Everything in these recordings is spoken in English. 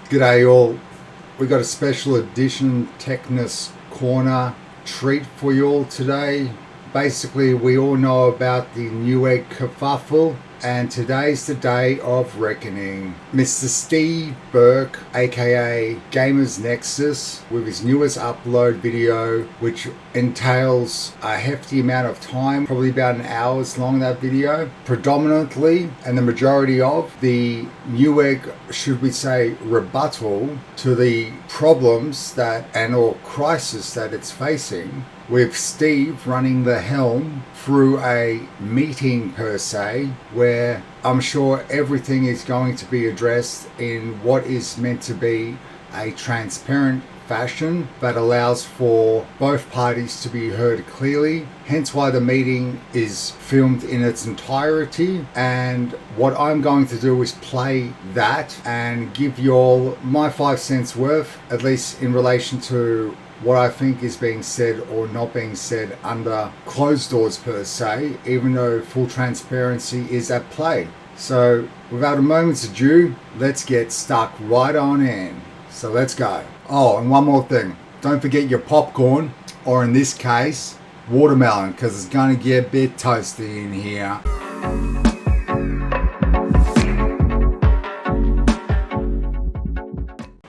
G'day all. We got a special edition Techness Corner treat for you all today. Basically, we all know about the Newegg kerfuffle, and today's the day of reckoning. Mr. Steve Burke, aka Gamers Nexus, with his newest upload video, which entails a hefty amount of time, probably about an hour's long, that video. Predominantly, and the majority of the Newegg, should we say, rebuttal to the problems that or crisis that it's facing, with Steve running the helm through a meeting per se, where I'm sure everything is going to be addressed in what is meant to be a transparent fashion that allows for both parties to be heard clearly, hence why the meeting is filmed in its entirety. And what I'm going to do is play that and give you all my 5 cents worth, at least in relation to what I think is being said or not being said under closed doors per se, even though full transparency is at play. So without a moment's ado, let's get stuck right on in. So let's go. Oh, and one more thing. Don't forget your popcorn, or in this case, watermelon, because it's going to get a bit toasty in here.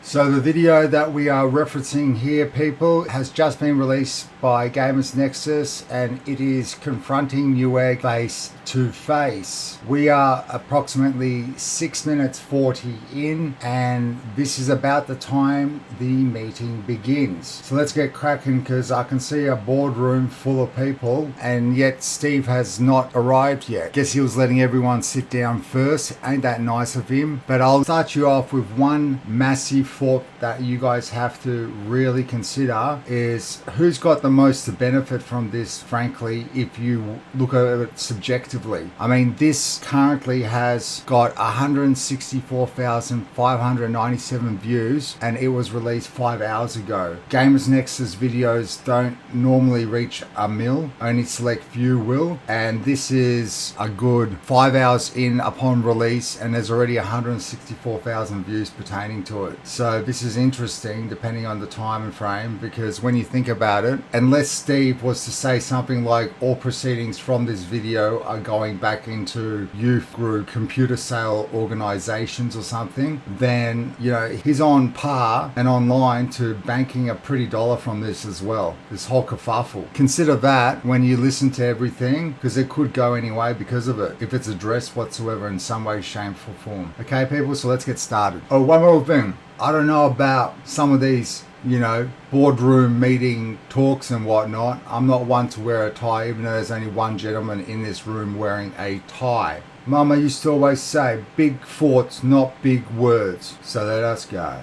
So the video that we are referencing here, people, has just been released by Gamers Nexus, and it is confronting Newegg face to face. We are approximately 6 minutes 40 in, and this is about the time the meeting begins. So let's get cracking, because I can see a boardroom full of people, and yet Steve has not arrived yet. Guess he was letting everyone sit down first. Ain't that nice of him? But I'll start you off with one massive thought that you guys have to really consider is who's got the most to benefit from this, frankly, if you look at it subjectively. I mean, this currently has got 164,597 views, and it was released 5 hours ago. Gamers Nexus videos don't normally reach a mil, only select few will, and this is a good 5 hours in upon release, and there's already 164,000 views pertaining to it. So this is interesting depending on the time and frame, because when you think about it, unless Steve was to say something like all proceedings from this video are going back into youth group computer sale organizations or something, then you know he's on par and online to banking a pretty dollar from this as well, this whole kerfuffle. Consider that when you listen to everything, because it could go any way because of it, if it's addressed whatsoever in some way, shameful form. Okay people, so let's get started. Oh, one more thing. I don't know about some of these, you know, boardroom meeting talks and whatnot. I'm not one to wear a tie, even though there's only one gentleman in this room wearing a tie. Mama used to always say, big thoughts, not big words. So let us go.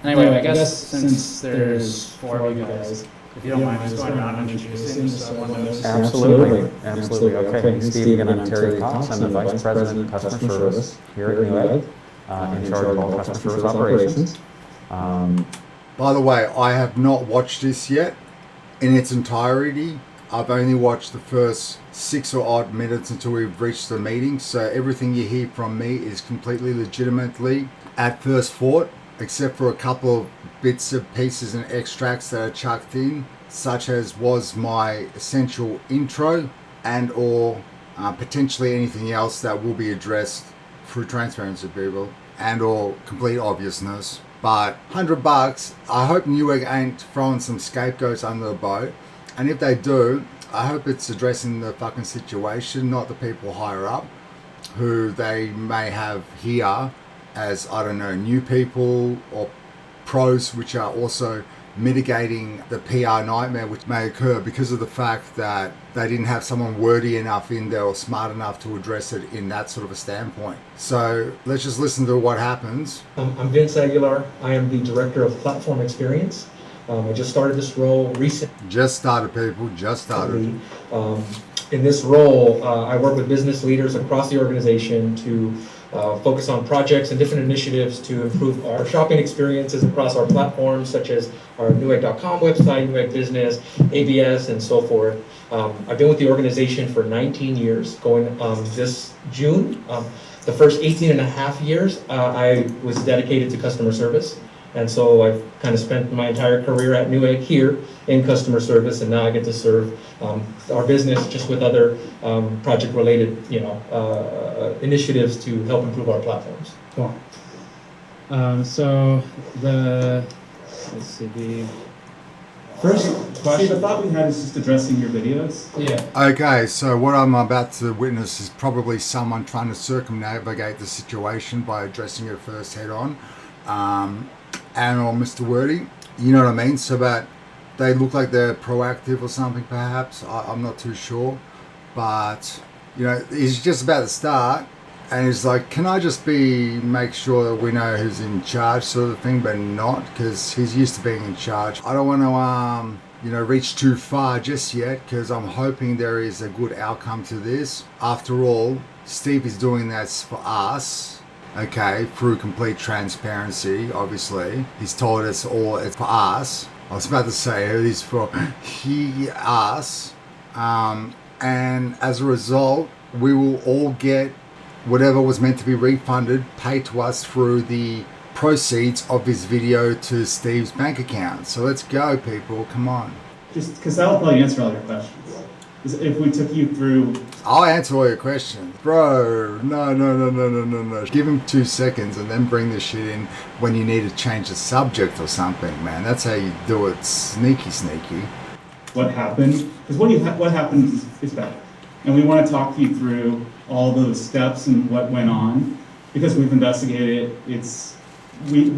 Anyway, I guess since there's 4 of you guys, if you don't mind just going around and introducing so everyone knows. Absolutely. Okay, Steve again, I'm Terry Cox. I'm the Vice President of Customer Service here at Newegg, in charge of all customer service operations. By the way, I have not watched this yet in its entirety. I've only watched the first 6 or odd minutes until we've reached the meeting, so everything you hear from me is completely legitimately at first thought, except for a couple of bits of pieces and extracts that are chucked in, such as was my essential intro and or potentially anything else that will be addressed through transparency, people, and or complete obviousness. But $100, I hope Newegg ain't throwing some scapegoats under the boat, and if they do, I hope it's addressing the fucking situation, not the people higher up who they may have here as, I don't know, new people or pros, which are also mitigating the PR nightmare which may occur because of the fact that they didn't have someone wordy enough in there or smart enough to address it in that sort of a standpoint. So let's just listen to what happens. I'm Vince Aguilar. I am the Director of Platform Experience. I just started this role recently. Just started, people, just started. In this role, I work with business leaders across the organization to focus on projects and different initiatives to improve our shopping experiences across our platforms, such as our Newegg.com website, Newegg Business, ABS, and so forth. I've been with the organization for 19 years, going this June. The first 18 and a half years, I was dedicated to customer service. And so I've kind of spent my entire career at Newegg here in customer service, and now I get to serve our business just with other project-related, initiatives to help improve our platforms. Cool. Let's see, the first question. The thought we had is just addressing your videos. Yeah. Okay, so what I'm about to witness is probably someone trying to circumnavigate the situation by addressing it first head on. And or Mr. Wordy, you know what I mean? So that they look like they're proactive or something perhaps. I'm not too sure. But, he's just about to start. And he's like, can I just make sure that we know who's in charge sort of thing, but not, because he's used to being in charge. I don't want to, reach too far just yet, because I'm hoping there is a good outcome to this. After all, Steve is doing that for us, okay, through complete transparency, obviously. He's told us all it's for us. I was about to say it is for us. And as a result, we will all get whatever was meant to be refunded, paid to us through the proceeds of this video to Steve's bank account. So let's go, people. Come on. Just because that'll probably answer all your questions. If we took you through... I'll answer all your questions. Bro, no. Give him 2 seconds and then bring this shit in when you need to change the subject or something, man. That's how you do it. Sneaky. What happened? Because what happened is bad. And we want to talk you through all those steps and what went on, because we've investigated it. We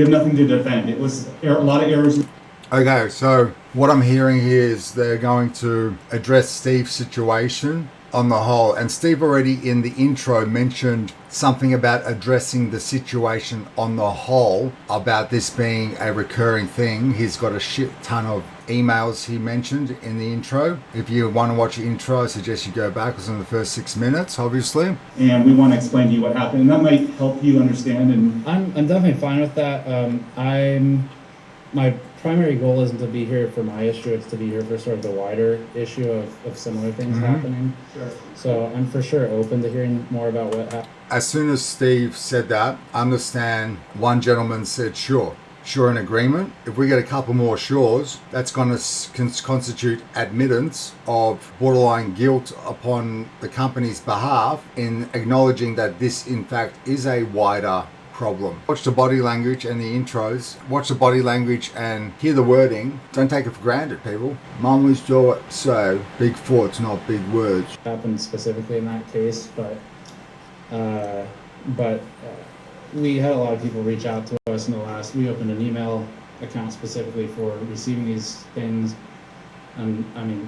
have nothing to defend. It was a lot of errors. Okay, so what I'm hearing here is they're going to address Steve's situation on the whole. And Steve already in the intro mentioned something about addressing the situation on the whole, about this being a recurring thing. He's got a shit ton of emails he mentioned in the intro. If you want to watch the intro, I suggest you go back. It was in the first 6 minutes, obviously. And we want to explain to you what happened, and that might help you understand. And I'm definitely fine with that. My primary goal isn't to be here for my issue, it's to be here for sort of the wider issue of similar things happening. Sure. So I'm for sure open to hearing more about what happened. As soon as Steve said that, I understand one gentleman said, sure in agreement. If we get a couple more sures, that's going to constitute admittance of borderline guilt upon the company's behalf in acknowledging that this in fact is a wider problem. Watch the body language and the intros. Watch the body language and hear the wording. Don't take it for granted, people. Mum was taught so big thoughts, not big words. Happened specifically in that case, but we had a lot of people reach out to us in the last. We opened an email account specifically for receiving these things, and I mean,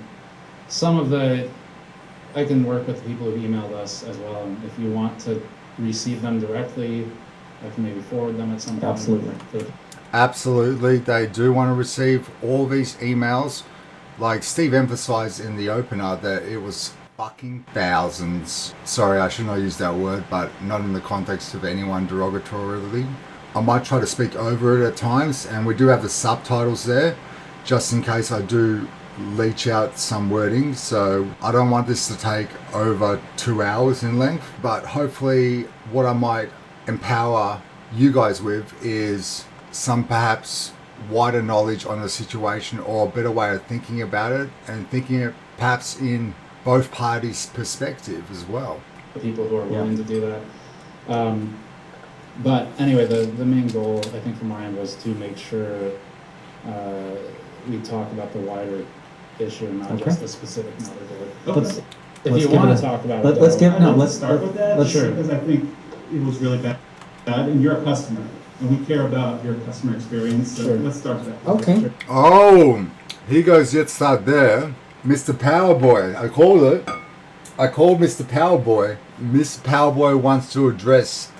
I can work with the people who emailed us as well. And if you want to receive them directly, I can maybe forward them at some point. Absolutely, they do want to receive all these emails. Like Steve emphasized in the opener that it was fucking thousands. Sorry, I should not use that word, but not in the context of anyone derogatorily. I might try to speak over it at times, and we do have the subtitles there, just in case I do leach out some wording. So I don't want this to take over 2 hours in length, but hopefully what I might empower you guys with is some perhaps wider knowledge on the situation, or a better way of thinking about it, and thinking it perhaps in both parties' perspective as well. People who are willing to do that. But anyway, the main goal, I think, from my end was to make sure we talk about the wider issue and not just the specific motherboard. If you want to talk about it, let's start with that. Sure. Because I think it was really bad, and you're a customer, and we care about your customer experience. So let's start with that. Okay. Sure. Oh, he goes, let's start there. Mr. Powerboy, I called Mr. Powerboy. Mr. Powerboy wants to address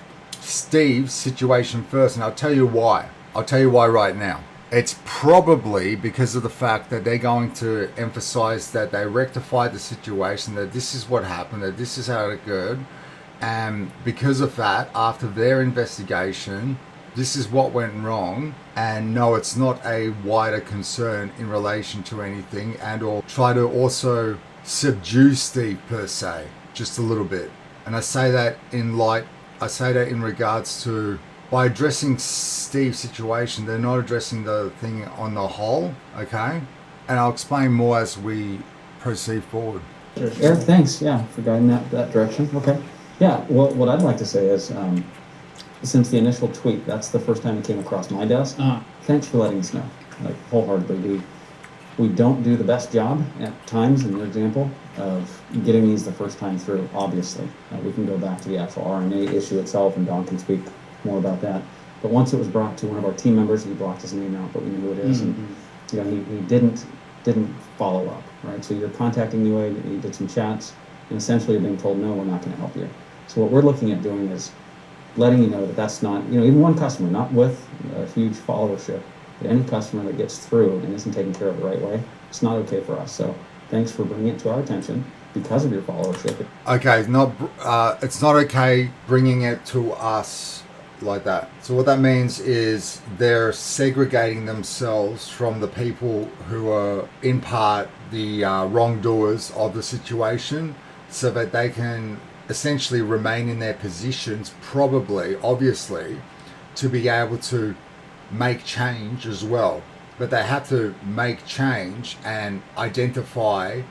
Steve's situation first, and I'll tell you why. I'll tell you why right now. It's probably because of the fact that they're going to emphasize that they rectified the situation, that this is what happened, that this is how it occurred, and because of that, after their investigation, this is what went wrong. And no, it's not a wider concern in relation to anything, and or try to also subdue Steve per se, just a little bit. And I say that in regards to, by addressing Steve's situation, they're not addressing the thing on the whole, okay? And I'll explain more as we proceed forward. Sure. Yeah, thanks, for guiding that direction. Okay. Yeah, well, what I'd like to say is, since the initial tweet, that's the first time it came across my desk. Thanks for letting us know, like, wholeheartedly. We don't do the best job at times, in your example, of getting these the first time through, obviously. We can go back to the actual RNA issue itself, and Don can speak more about that. But once it was brought to one of our team members, he blocked his name out, but we knew who it is, and he didn't follow up, right? So you're contacting Newegg, you did some chats, and essentially being told, no, we're not going to help you. So what we're looking at doing is letting you know that that's not, even one customer, not with a huge followership, but any customer that gets through and isn't taken care of the right way, it's not okay for us. So thanks for bringing it to our attention because of your followership. Okay, it's not okay bringing it to us like that. So what that means is they're segregating themselves from the people who are in part the wrongdoers of the situation, so that they can essentially remain in their positions, probably, obviously, to be able to make change as well. But they have to make change and identify,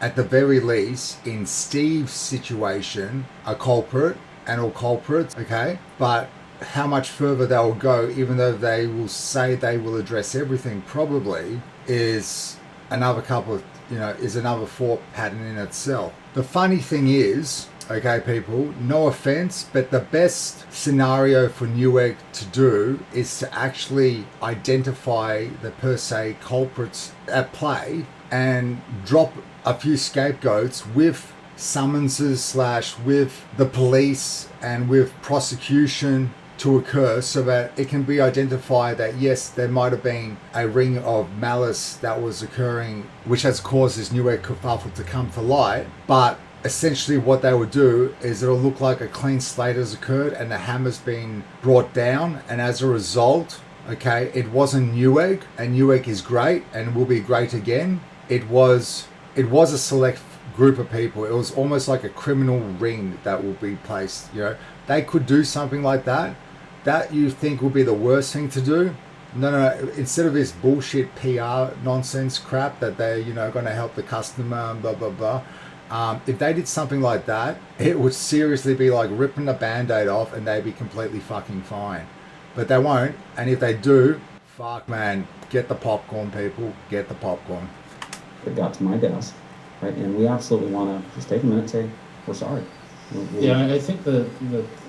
at the very least, in Steve's situation, a culprit and all culprits, okay? But how much further they'll go, even though they will say they will address everything, probably, is another thought pattern in itself. The funny thing is, okay, people, no offense, but the best scenario for Newegg to do is to actually identify the per se culprits at play and drop a few scapegoats with summonses / with the police and with prosecution to occur, so that it can be identified that yes, there might have been a ring of malice that was occurring, which has caused this Newegg kerfuffle to come to light. But essentially what they would do is it'll look like a clean slate has occurred and the hammer's been brought down, and as a result, okay, it wasn't Newegg, and Newegg is great and will be great again. It was a select group of people. It was almost like a criminal ring that will be placed. They could do something like that you think will be the worst thing to do. No, instead of this bullshit PR nonsense crap that they're going to help the customer and blah blah blah, if they did something like that, it would seriously be like ripping the band-aid off and they'd be completely fucking fine. But they won't, and if they do, fuck man, get the popcorn, people, get the popcorn. It got to my desk, right, and we absolutely want to just take a minute and say, we're sorry. Yeah, I think the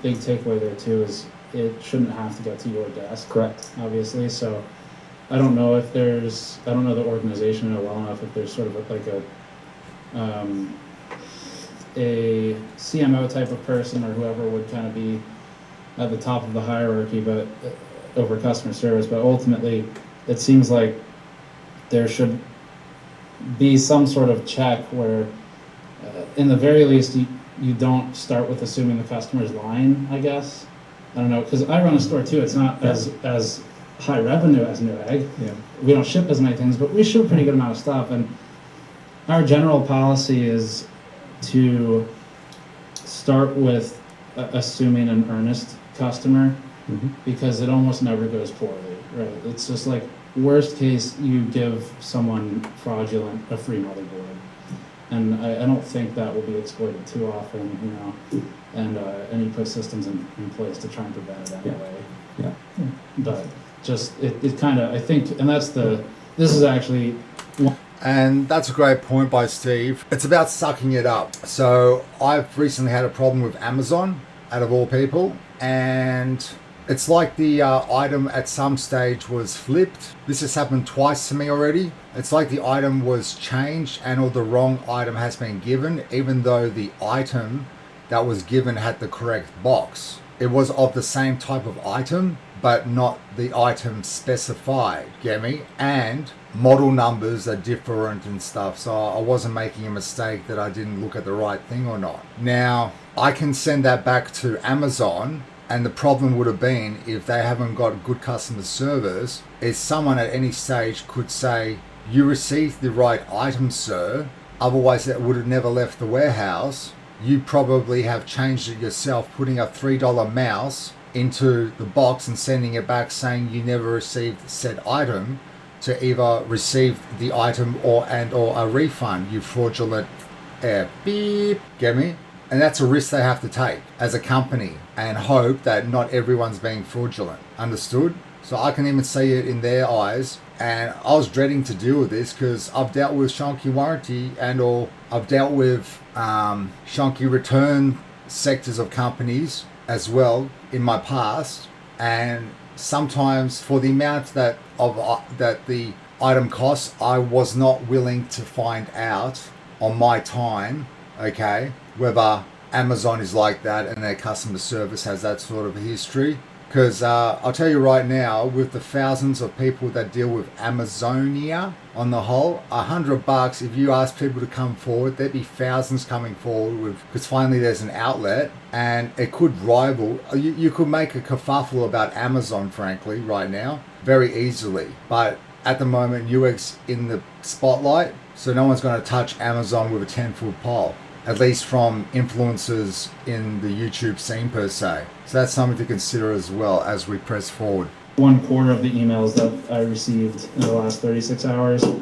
big takeaway there too is it shouldn't have to get to your desk. Correct. Obviously, so I don't know the organization well enough if there's sort of a CMO type of person or whoever would kind of be at the top of the hierarchy, but over customer service. But ultimately, it seems like there should be some sort of check where, in the very least, you don't start with assuming the customer's lying, I guess. I don't know, because I run a store too. It's not as high revenue as Newegg. Yeah. We don't ship as many things, but we ship a pretty good amount of stuff. And our general policy is to start with assuming an earnest customer, because it almost never goes poorly, right? It's just like, worst case, you give someone fraudulent a free motherboard. And I don't think that will be exploited too often, and you put systems in place to try and prevent it anyway. Yeah. But just, it kind of, I think, and this is actually one. And that's a great point by Steve. It's about sucking it up. So I've recently had a problem with Amazon, out of all people, and it's like the item at some stage was flipped. This has happened twice to me already. It's like the item was changed or the wrong item has been given, even though the item that was given had the correct box. It was of the same type of item, but not the item specified, get me? And model numbers are different and stuff, so I wasn't making a mistake that I didn't look at the right thing or not. Now, I can send that back to Amazon, and the problem would have been, if they haven't got good customer service, is someone at any stage could say, you received the right item, sir, otherwise it would have never left the warehouse, you probably have changed it yourself, putting a $3 mouse into the box and sending it back saying you never received said item, to either receive the item or a refund. You fraudulent beep, get me? And that's a risk they have to take as a company and hope that not everyone's being fraudulent. Understood? So I can even see it in their eyes. And I was dreading to deal with this because I've dealt with shonky warranty or I've dealt with shonky return sectors of companies as well in my past. And sometimes for the amount that the item costs, I was not willing to find out on my time, okay, whether Amazon is like that and their customer service has that sort of a history. Because I'll tell you right now, with the thousands of people that deal with Amazonia on the whole, $100, if you ask people to come forward, there'd be thousands coming forward with, because finally there's an outlet and it could rival, you could make a kerfuffle about Amazon, frankly, right now, very easily. But at the moment, Newegg's in the spotlight, so no one's going to touch Amazon with a 10-foot pole, at least from influencers in the YouTube scene per se. So that's something to consider as well as we press forward. 1/4 of the emails that I received in the last 36 hours, we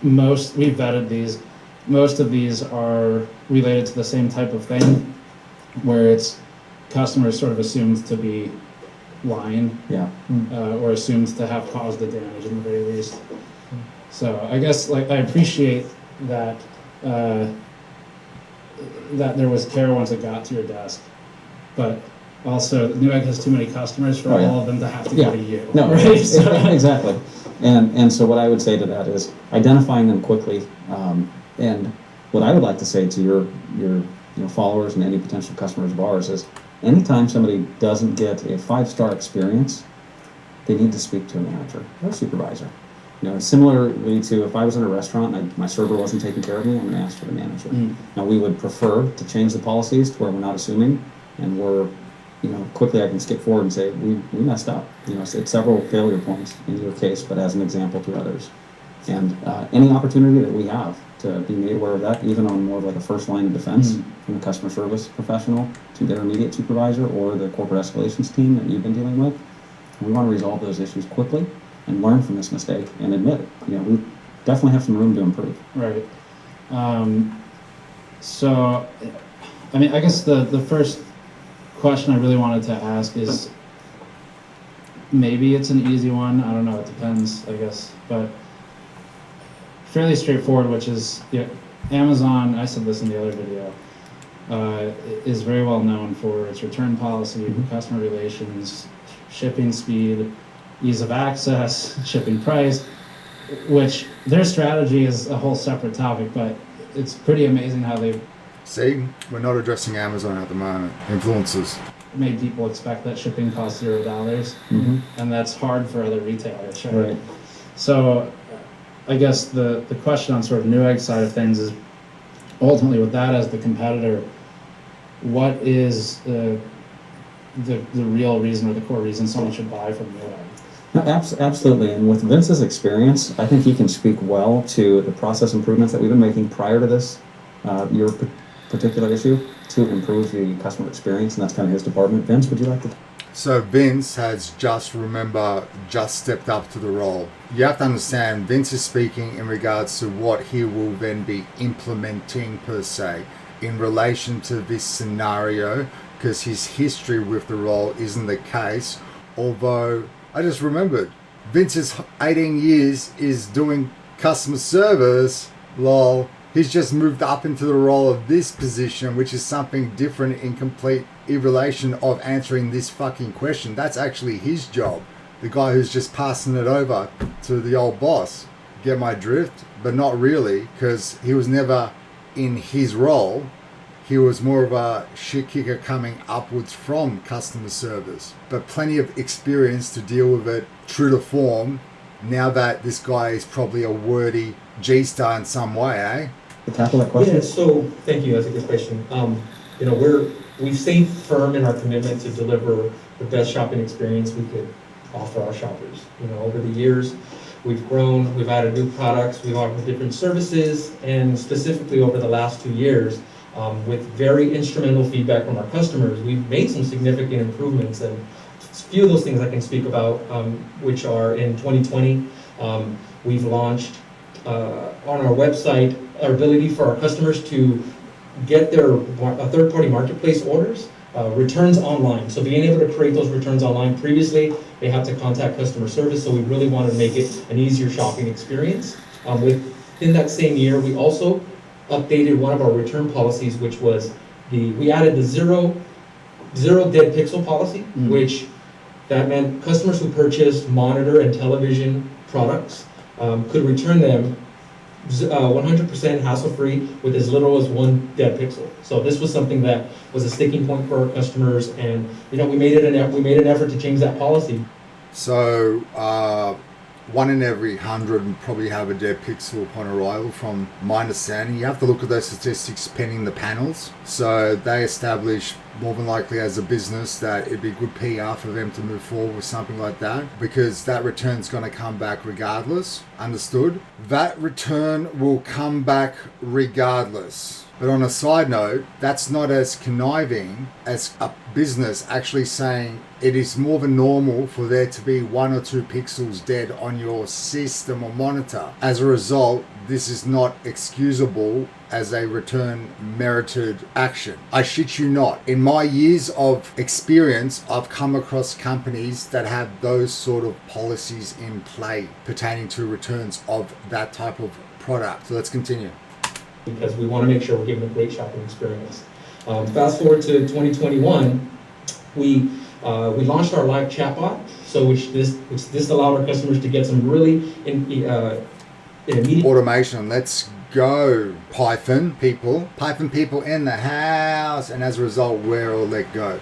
vetted these. Most of these are related to the same type of thing, where it's customers sort of assumed to be lying, or assumed to have caused the damage in the very least. So I guess I appreciate that that there was care once it got to your desk, but also Newegg has too many customers for all of them to have to go to you. No, right? So, exactly. And so what I would say to that is identifying them quickly. And what I would like to say to your followers and any potential customers of ours is, anytime somebody doesn't get a 5-star experience, they need to speak to a manager or a supervisor. Similarly to if I was in a restaurant and my server wasn't taking care of me, I'm going to ask for the manager. Now, we would prefer to change the policies to where we're not assuming, and we're, quickly I can skip forward and say, we messed up. It's several failure points in your case, but as an example to others. And any opportunity that we have to be made aware of that, even on more of like a first line of defense from a customer service professional to their immediate supervisor or the corporate escalations team that you've been dealing with, we want to resolve those issues quickly and learn from this mistake and admit it. We definitely have some room to improve. right. So, I mean, I guess the first question I really wanted to ask is, maybe it's an easy one, I don't know, it depends, I guess, but fairly straightforward, which is, Amazon, I said this in the other video, is very well known for its return policy, customer relations, shipping speed, ease of access, shipping price, which their strategy is a whole separate topic, but it's pretty amazing how they've See, we're not addressing Amazon at the moment. Influencers. made people expect that shipping costs $0, and that's hard for other retailers, right? So I guess the question on sort of Newegg's side of things is, ultimately with that as the competitor, what is the real reason or the core reason someone should buy from Newegg? No, absolutely. And with Vince's experience, I think he can speak well to the process improvements that we've been making prior to this, your particular issue, to improve the customer experience, and that's kind of his department. Vince, would you like to? So Vince has just stepped up to the role. You have to understand, Vince is speaking in regards to what he will then be implementing per se in relation to this scenario, because his history with the role isn't the case. Although I just remembered, Vince's 18 years is doing customer service, lol. He's just moved up into the role of this position, which is something different in complete in relation of answering this fucking question. That's actually his job. The guy who's just passing it over to the old boss. Get my drift? But not really, because he was never in his role. He was more of a shit kicker coming upwards from customer service. But plenty of experience to deal with it true to form, now that this guy is probably a wordy G-star in some way, eh? To tackle that question? Yeah, so thank you, that's a good question. We've stayed firm in our commitment to deliver the best shopping experience we could offer our shoppers. Over the years, we've grown, we've added new products, we've offered different services, and specifically over the last 2 years, with very instrumental feedback from our customers, we've made some significant improvements. And a few of those things I can speak about, which are in 2020, we've launched on our website our ability for our customers to get their third-party marketplace orders returns online. So being able to create those returns online, previously they had to contact customer service, so we really wanted to make it an easier shopping experience. Within that same year, we also updated one of our return policies, which was we added the zero dead pixel policy, which that meant customers who purchased monitor and television products could return them 100% hassle-free with as little as one dead pixel. So this was something that was a sticking point for our customers, and we made an effort to change that policy. So 1 in every 100 would probably have a dead pixel upon arrival, from my understanding. You have to look at those statistics penning the panels. So they establish more than likely as a business that it'd be good PR for them to move forward with something like that, because that return's going to come back regardless. Understood? That return will come back regardless. But on a side note, that's not as conniving as a business actually saying it is more than normal for there to be 1 or 2 pixels dead on your system or monitor. As a result, this is not excusable as a return merited action. I shit you not. In my years of experience, I've come across companies that have those sort of policies in play pertaining to returns of that type of product. So let's continue. Because we want to make sure we're giving a great shopping experience. Fast forward to 2021, we launched our live chatbot, which this allowed our customers to get some really immediate automation. Let's go, Python people in the house, and as a result, we're all let go.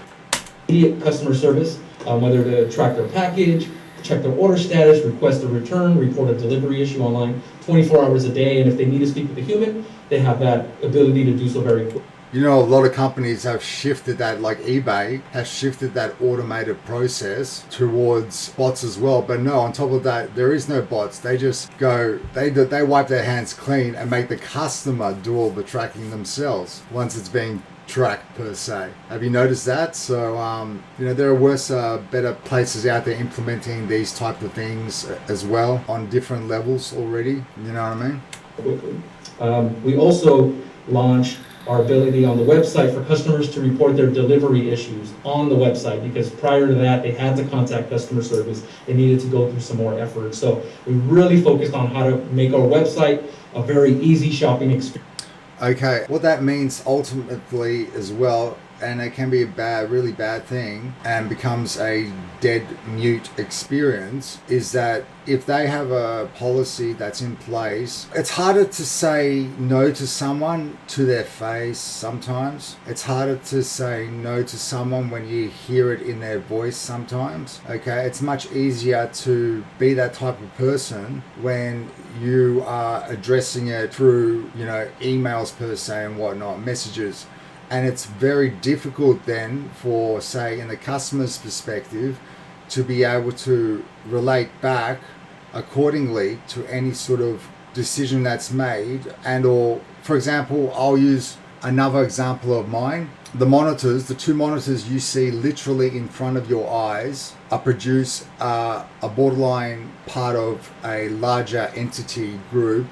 Immediate customer service, whether to track their package, check their order status, request a return, report a delivery issue online 24 hours a day, and if they need to speak with a human, they have that ability to do so very quickly. You know, a lot of companies have shifted that, like eBay has shifted that automated process towards bots as well. But no, on top of that, there is no bots. They just go, they wipe their hands clean and make the customer do all the tracking themselves once it's being tracked per se. Have you noticed that? So, there are worse, better places out there implementing these type of things as well on different levels already. You know what I mean? Quickly. We also launched our ability on the website for customers to report their delivery issues on the website, because prior to that, they had to contact customer service. They needed to go through some more effort. So we really focused on how to make our website a very easy shopping experience. Okay, what that means ultimately as well, and it can be a really bad thing and becomes a dead mute experience, is that if they have a policy that's in place, it's harder to say no to someone to their face sometimes. It's harder to say no to someone when you hear it in their voice sometimes. Okay, it's much easier to be that type of person when you are addressing it through, emails per se and whatnot, messages. And it's very difficult then for, say, in the customer's perspective, to be able to relate back accordingly to any sort of decision that's made. And or, for example, I'll use another example of mine. The 2 monitors you see literally in front of your eyes produce a borderline part of a larger entity group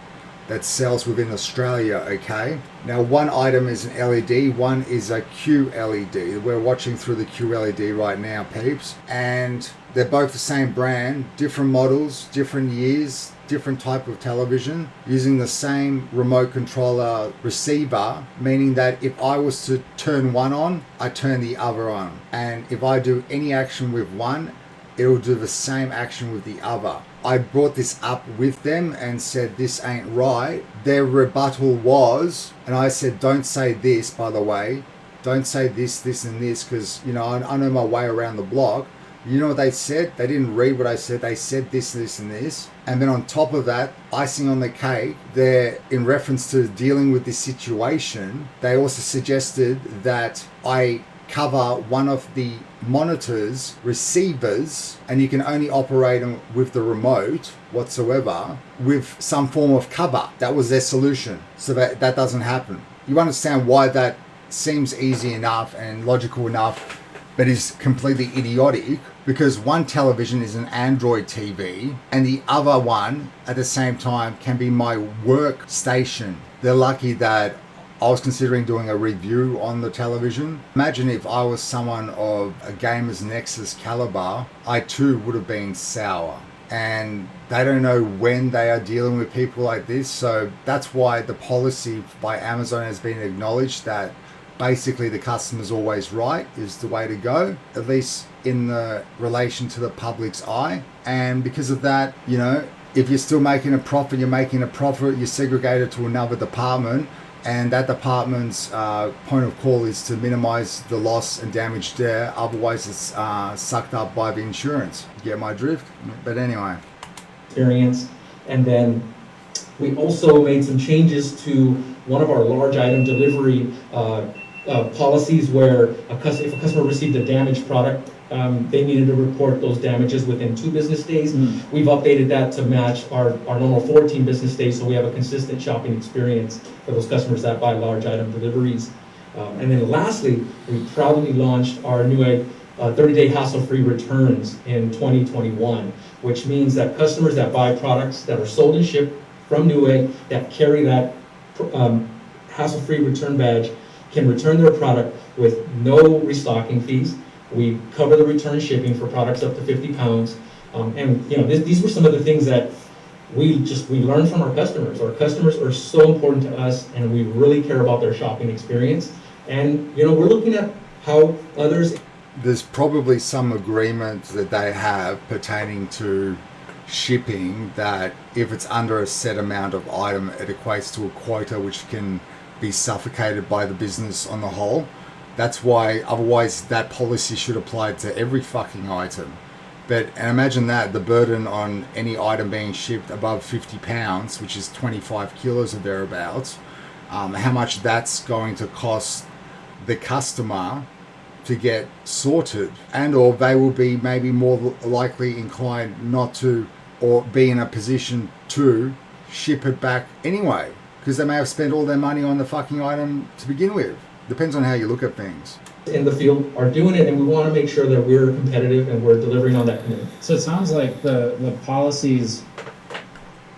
that sells within Australia, okay? Now, one item is an LED, one is a QLED. We're watching through the QLED right now, peeps. And they're both the same brand, different models, different years, different type of television, using the same remote controller receiver, meaning that if I was to turn one on, I turn the other on. And if I do any action with one, it'll do the same action with the other. I brought this up with them and said, this ain't right. Their rebuttal was, and I said, don't say this, by the way. Don't say this, this, and this, because, I know my way around the block. You know what they said? They didn't read what I said. They said this, this, and this. And then on top of that, icing on the cake, in reference to dealing with this situation, they also suggested that I cover one of the monitors receivers, and you can only operate them with the remote whatsoever with some form of cover. That was their solution, so that doesn't happen. you understand why that seems easy enough and logical enough, but is completely idiotic, because one television is an Android TV and the other one at the same time can be my work station. They're lucky that I was considering doing a review on the television. Imagine if I was someone of a Gamers Nexus caliber, I too would have been sour. And they don't know when they are dealing with people like this. So that's why the policy by Amazon has been acknowledged that basically the customer's always right is the way to go, at least in the relation to the public's eye. And because of that, you know, if you're still making a profit, you segregate it to another department, and that department's point of call is to minimize the loss and damage there. Otherwise it's sucked up by the insurance. You get my drift? But anyway. Experience. And then we also made some changes to one of our large item delivery policies where if a customer received a damaged product, they needed to report those damages within 2 business days. We've updated that to match our normal 14 business days, so we have a consistent shopping experience for those customers that buy large item deliveries. And then lastly, we proudly launched our Newegg 30-day hassle-free returns in 2021, which means that customers that buy products that are sold and shipped from Newegg that carry that hassle-free return badge can return their product with no restocking fees. We cover the return shipping for products up to 50 pounds. And you know, these were some of the things that we learned from our customers. Our customers are so important to us, and we really care about their shopping experience. And you know, we're looking at how others. There's probably some agreement that they have pertaining to shipping that if it's under a set amount of item, it equates to a quota which can be suffocated by the business on the whole. That's why, otherwise that policy should apply to every fucking item. And imagine that, the burden on any item being shipped above 50 pounds, which is 25 kilos or thereabouts, how much that's going to cost the customer to get sorted, and or they will be maybe more likely inclined not to, or be in a position to ship it back anyway, because they may have spent all their money on the fucking item to begin with. Depends on how you look at things. In the field are doing it, and we want to make sure that we're competitive and we're delivering on that commitment. So it sounds like the policies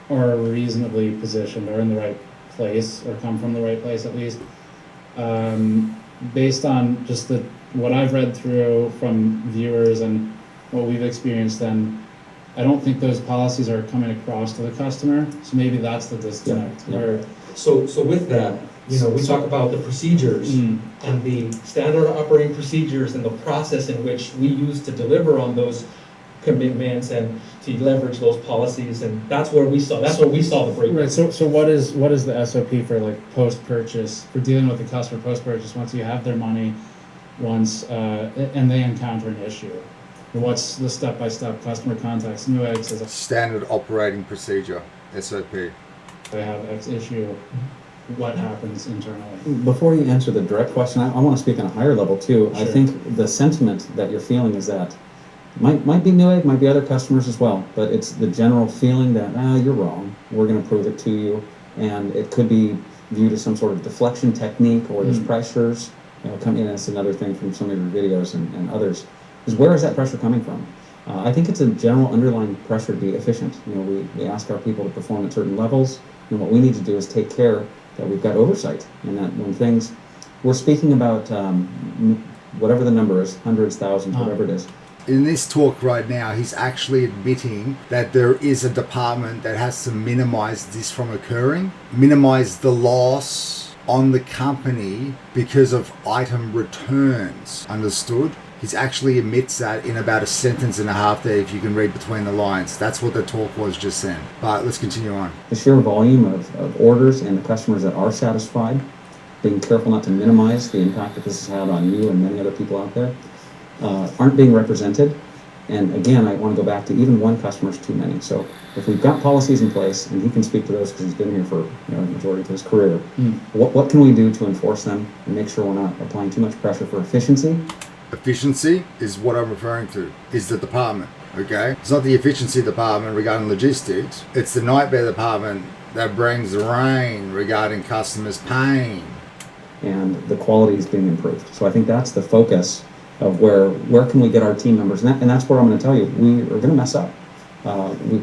are reasonably positioned, or in the right place, or come from the right place at least. Based on just what I've read through from viewers and what we've experienced, then I don't think those policies are coming across to the customer. So maybe that's the disconnect. Yeah. So with that, you know, we talk about the procedures and the standard operating procedures and the process in which we use to deliver on those commitments and to leverage those policies, and that's where we saw the breakdown. Right. So what is the SOP for like post-purchase, for dealing with the customer post-purchase once you have their money, and they encounter an issue? What's the step-by-step customer contacts Newegg says Standard operating procedure, SOP. They have X issue. What happens internally? Before you answer the direct question, I want to speak on a higher level too. Sure. I think the sentiment that you're feeling is that might be Newegg, might be other customers as well, but it's the general feeling that you're wrong. We're going to prove it to you, and it could be viewed as some sort of deflection technique, or there's pressures. You know, coming in. That's another thing from some of your videos and others. Is where is that pressure coming from? I think it's a general underlying pressure to be efficient. You know, we ask our people to perform at certain levels, and what we need to do is take care that we've got oversight, and that when things, we're speaking about whatever the number is, hundreds, thousands, whatever it is. In this talk right now, he's actually admitting that there is a department that has to minimize this from occurring, minimize the loss on the company because of item returns. Understood? He actually admits that in about a sentence and a half there, if you can read between the lines. That's what the talk was just then. But let's continue on. The sheer volume of orders and the customers that are satisfied, being careful not to minimize the impact that this has had on you and many other people out there, aren't being represented. And again, I want to go back to even one customer is too many. So if we've got policies in place, and he can speak to those because he's been here for the majority of his career, what can we do to enforce them and make sure we're not applying too much pressure for efficiency? Efficiency is what I'm referring to, is the department, okay? It's not the efficiency department regarding logistics. It's the nightmare department that brings the rain regarding customers' pain. and the quality is being improved. So I think that's the focus of where can we get our team members, and that's where I'm going to tell you, we are going to mess up.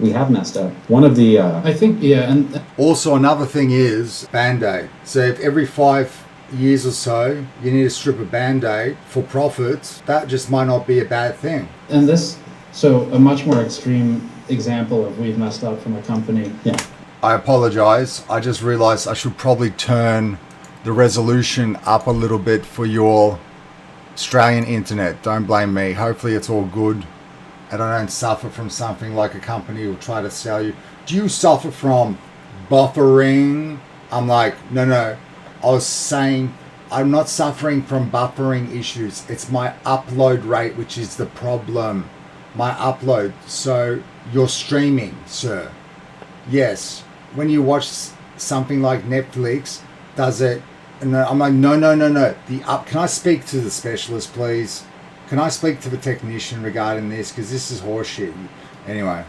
We have messed up. One of the I think, and Also, another thing is Band-Aid. So if every 5 years or so you need to strip a Band-Aid for profits, that just might not be a bad thing. and this, so a much more extreme example of we've messed up from a company. yeah. I apologize. I just realized I should probably turn the resolution up a little bit for your Australian internet. Don't blame me. Hopefully it's all good and I don't suffer from something like a company will try to sell you. Do you suffer from buffering? I'm like, no. I was saying I'm not suffering from buffering issues. It's my upload rate, which is the problem. My upload. So you're streaming, sir. Yes. When you watch something like Netflix, does it? And I'm like, no. Can I speak to the specialist, please? Can I speak to the technician regarding this? Because this is horseshit. Anyway,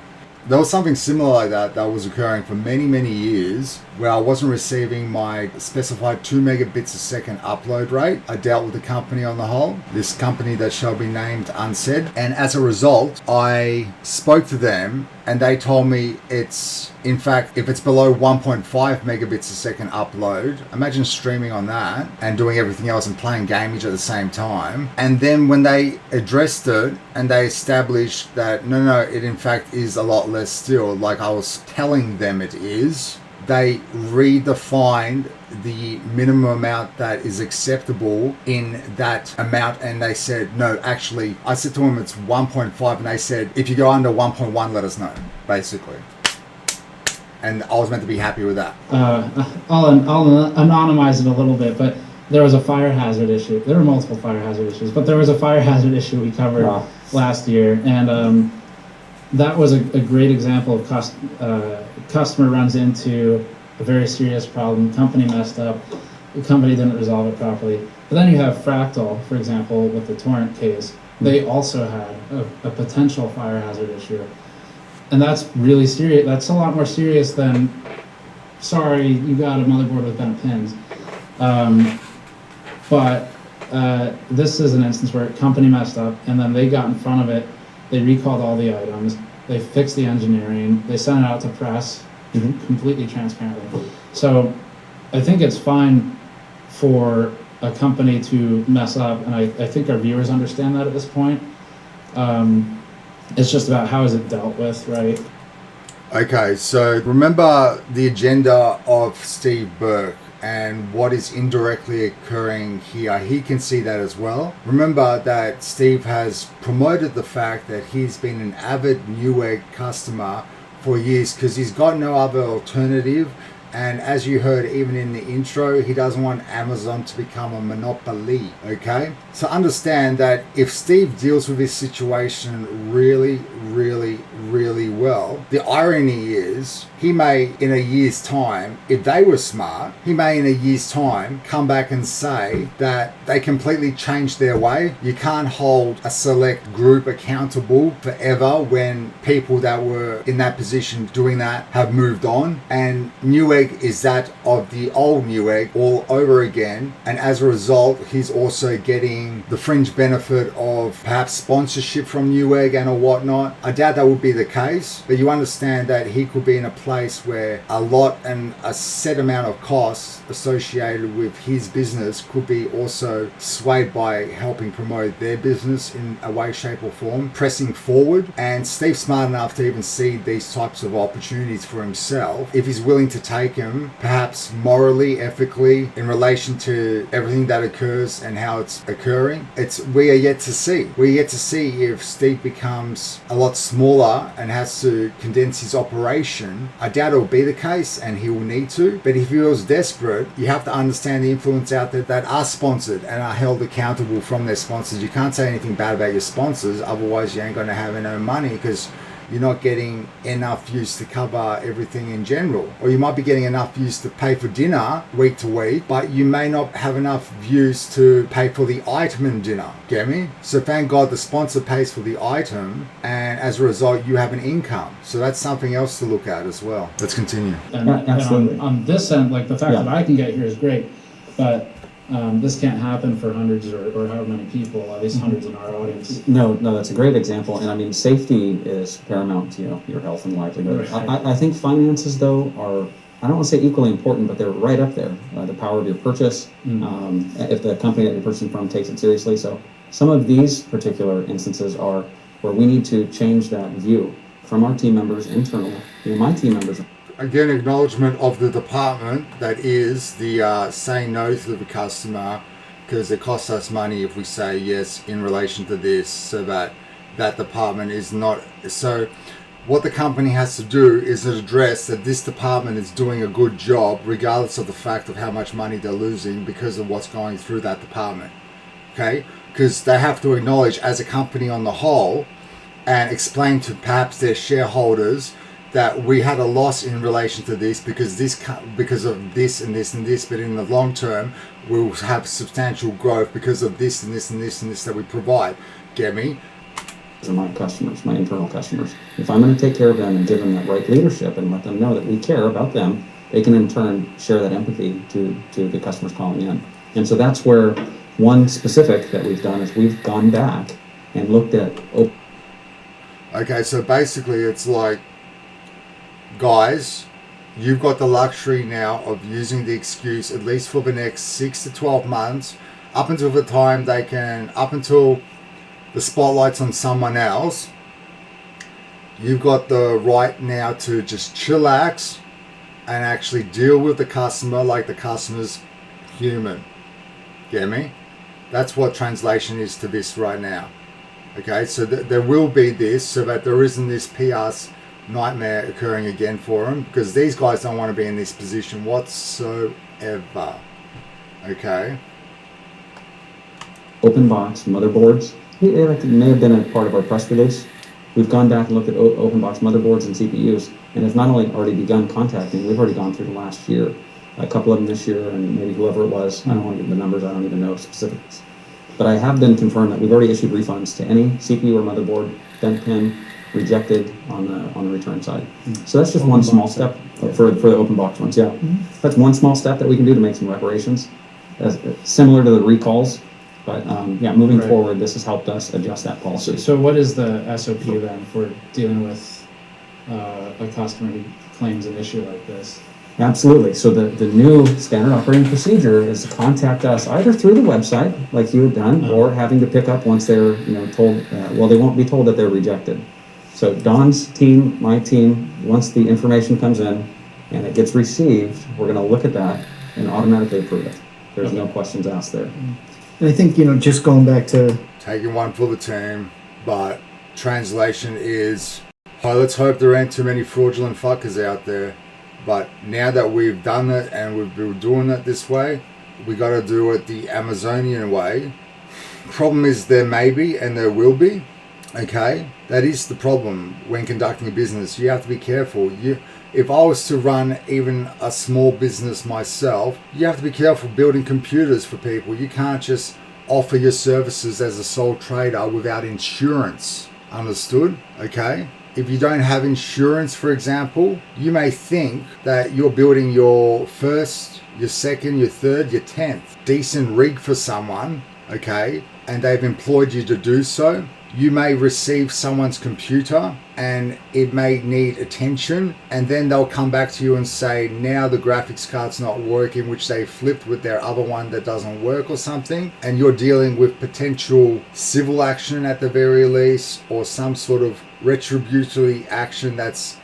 there was something similar like that was occurring for many, many years where I wasn't receiving my specified 2 megabits a second upload rate. I dealt with the company on the whole, this company that shall be named unsaid. And as a result, I spoke to them and they told me it's, in fact, if it's below 1.5 megabits a second upload, imagine streaming on that and doing everything else and playing games at the same time. And then when they addressed it and they established that, no, it in fact is a lot less still, like I was telling them it is, they redefined the minimum amount that is acceptable in that amount, and they said no, actually I said to them it's 1.5 and they said if you go under 1.1 let us know, basically. And I was meant to be happy with that. I'll anonymize it a little bit, but there was a fire hazard issue. There were multiple fire hazard issues, but there was a fire hazard issue we covered last year, and that was a great example of customer runs into a very serious problem. Company messed up. The company didn't resolve it properly. But then you have Fractal, for example, with the torrent case. They also had a potential fire hazard issue. And that's really serious. That's a lot more serious than, sorry, you got a motherboard with bent pins. But this is an instance where a company messed up and then they got in front of it. They recalled all the items. They fixed the engineering. They sent it out to press completely transparently. So I think it's fine for a company to mess up, and I think our viewers understand that at this point. It's just about how is it dealt with, right? Okay, so remember the agenda of Steve Burke and what is indirectly occurring here. He can see that as well. Remember that Steve has promoted the fact that he's been an avid Newegg customer for years because he's got no other alternative. And as you heard even in the intro, he doesn't want Amazon to become a monopoly, okay? So understand that if Steve deals with this situation really, really, really well, the irony is he may, in a year's time, if they were smart, he may in a year's time come back and say that they completely changed their way. You can't hold a select group accountable forever when people that were in that position doing that have moved on. And Newegg is that of the old Newegg all over again, and as a result he's also getting the fringe benefit of perhaps sponsorship from Newegg and or whatnot. I doubt that would be the case, but you understand that he could be in a place where a lot and a set amount of costs associated with his business could be also swayed by helping promote their business in a way, shape or form, pressing forward. And Steve's smart enough to even see these types of opportunities for himself if he's willing to take him, perhaps morally, ethically, in relation to everything that occurs and how it's occurring. We are yet to see. We're yet to see if Steve becomes a lot smaller and has to condense his operation. I doubt it will be the case, and he will need to. But if he was desperate, you have to understand the influence out there that are sponsored and are held accountable from their sponsors. You can't say anything bad about your sponsors, otherwise you ain't going to have no money because you're not getting enough views to cover everything in general. Or you might be getting enough views to pay for dinner week to week, but you may not have enough views to pay for the item in dinner. Get me? So thank God the sponsor pays for the item, and as a result you have an income. So that's something else to look at as well. Let's continue. And on this end, like the fact that I can get here is great, but this can't happen for hundreds or however many people, at least hundreds in our audience. No, that's a great example. And I mean, safety is paramount to your health and livelihood. Right. I think finances, though, are, I don't want to say equally important, but they're right up there. The power of your purchase, if the company that you're purchasing from takes it seriously. So some of these particular instances are where we need to change that view from our team members internally. My team members. Again, acknowledgement of the department that is the saying no to the customer, because it costs us money if we say yes in relation to this, so that that department is not. So what the company has to do is address that this department is doing a good job regardless of the fact of how much money they're losing because of what's going through that department. Okay, because they have to acknowledge as a company on the whole and explain to perhaps their shareholders that we had a loss in relation to this because of this and this and this, but in the long term we'll have substantial growth because of this and this and this and this that we provide. Get me? These are my customers, my internal customers. If I'm going to take care of them and give them that right leadership and let them know that we care about them, they can in turn share that empathy to the customers calling in. And so that's where one specific that we've done is we've gone back and looked at. Okay, so basically it's like, guys, you've got the luxury now of using the excuse at least for the next 6 to 12 months, up until the time they can, up until the spotlight's on someone else. You've got the right now to just chillax and actually deal with the customer like the customer's human. Get me? That's what translation is to this right now. Okay, so there will be this, so that there isn't this PS nightmare occurring again for them, because these guys don't want to be in this position whatsoever. Okay. Open box motherboards. It may have been a part of our press release. We've gone back and looked at open box motherboards and CPUs, and have not only already begun contacting, we've already gone through the last year, a couple of them this year, and maybe whoever it was. I don't want to give the numbers. I don't even know specifics. But I have been confirmed that we've already issued refunds to any CPU or motherboard bent pin rejected on the return side. So that's just one small step for the open box ones. Yeah, that's one small step that we can do to make some reparations, similar to the recalls. But yeah, moving forward, this has helped us adjust that policy. So what is the SOP then for dealing with a customer who claims an issue like this? Absolutely. So the new standard operating procedure is to contact us either through the website, like you had done, or having to pick up once they're told. Well, they won't be told that they're rejected. So Don's team, my team, once the information comes in and it gets received, we're going to look at that and automatically approve it. There's no questions asked there. And I think, just going back to taking one for the team, but translation is, oh, let's hope there ain't too many fraudulent fuckers out there. But now that we've done it and we've been doing it this way, we got to do it the Amazonian way. Problem is there may be and there will be. Okay, that is the problem when conducting a business. You have to be careful. If I was to run even a small business myself, you have to be careful building computers for people. You can't just offer your services as a sole trader without insurance. Understood? Okay. If you don't have insurance, for example, you may think that you're building your first, your second, your third, your 10th decent rig for someone, okay, and they've employed you to do so. You may receive someone's computer and it may need attention, and then they'll come back to you and say, now the graphics card's not working, which they flipped with their other one that doesn't work or something, and you're dealing with potential civil action at the very least, or some sort of retributory action that's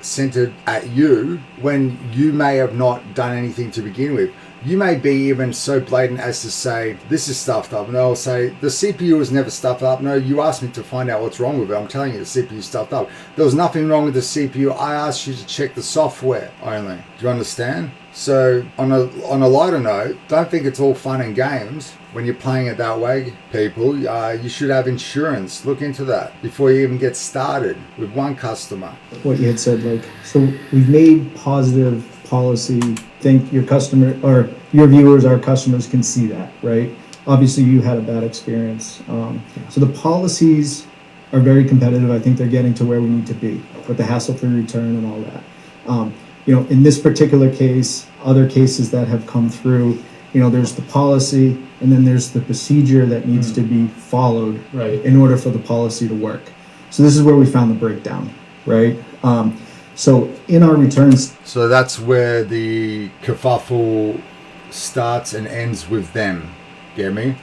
centered at you when you may have not done anything to begin with. You may be even so blatant as to say, this is stuffed up. And they'll say, the CPU is never stuffed up. No, you asked me to find out what's wrong with it. I'm telling you, the CPU is stuffed up. There was nothing wrong with the CPU. I asked you to check the software only. Do you understand? So on a lighter note, don't think it's all fun and games when you're playing it that way, people. You should have insurance. Look into that before you even get started with one customer. what you had said, so we've made positive policy. Think your customer or your viewers, our customers, can see that, right? Obviously, you had a bad experience. So the policies are very competitive. I think they're getting to where we need to be with the hassle-free return and all that. In this particular case, other cases that have come through, there's the policy, and then there's the procedure that needs to be followed Right. in order for the policy to work. So this is where we found the breakdown, right? So in our returns, So that's where the kerfuffle starts and ends with them. Get me?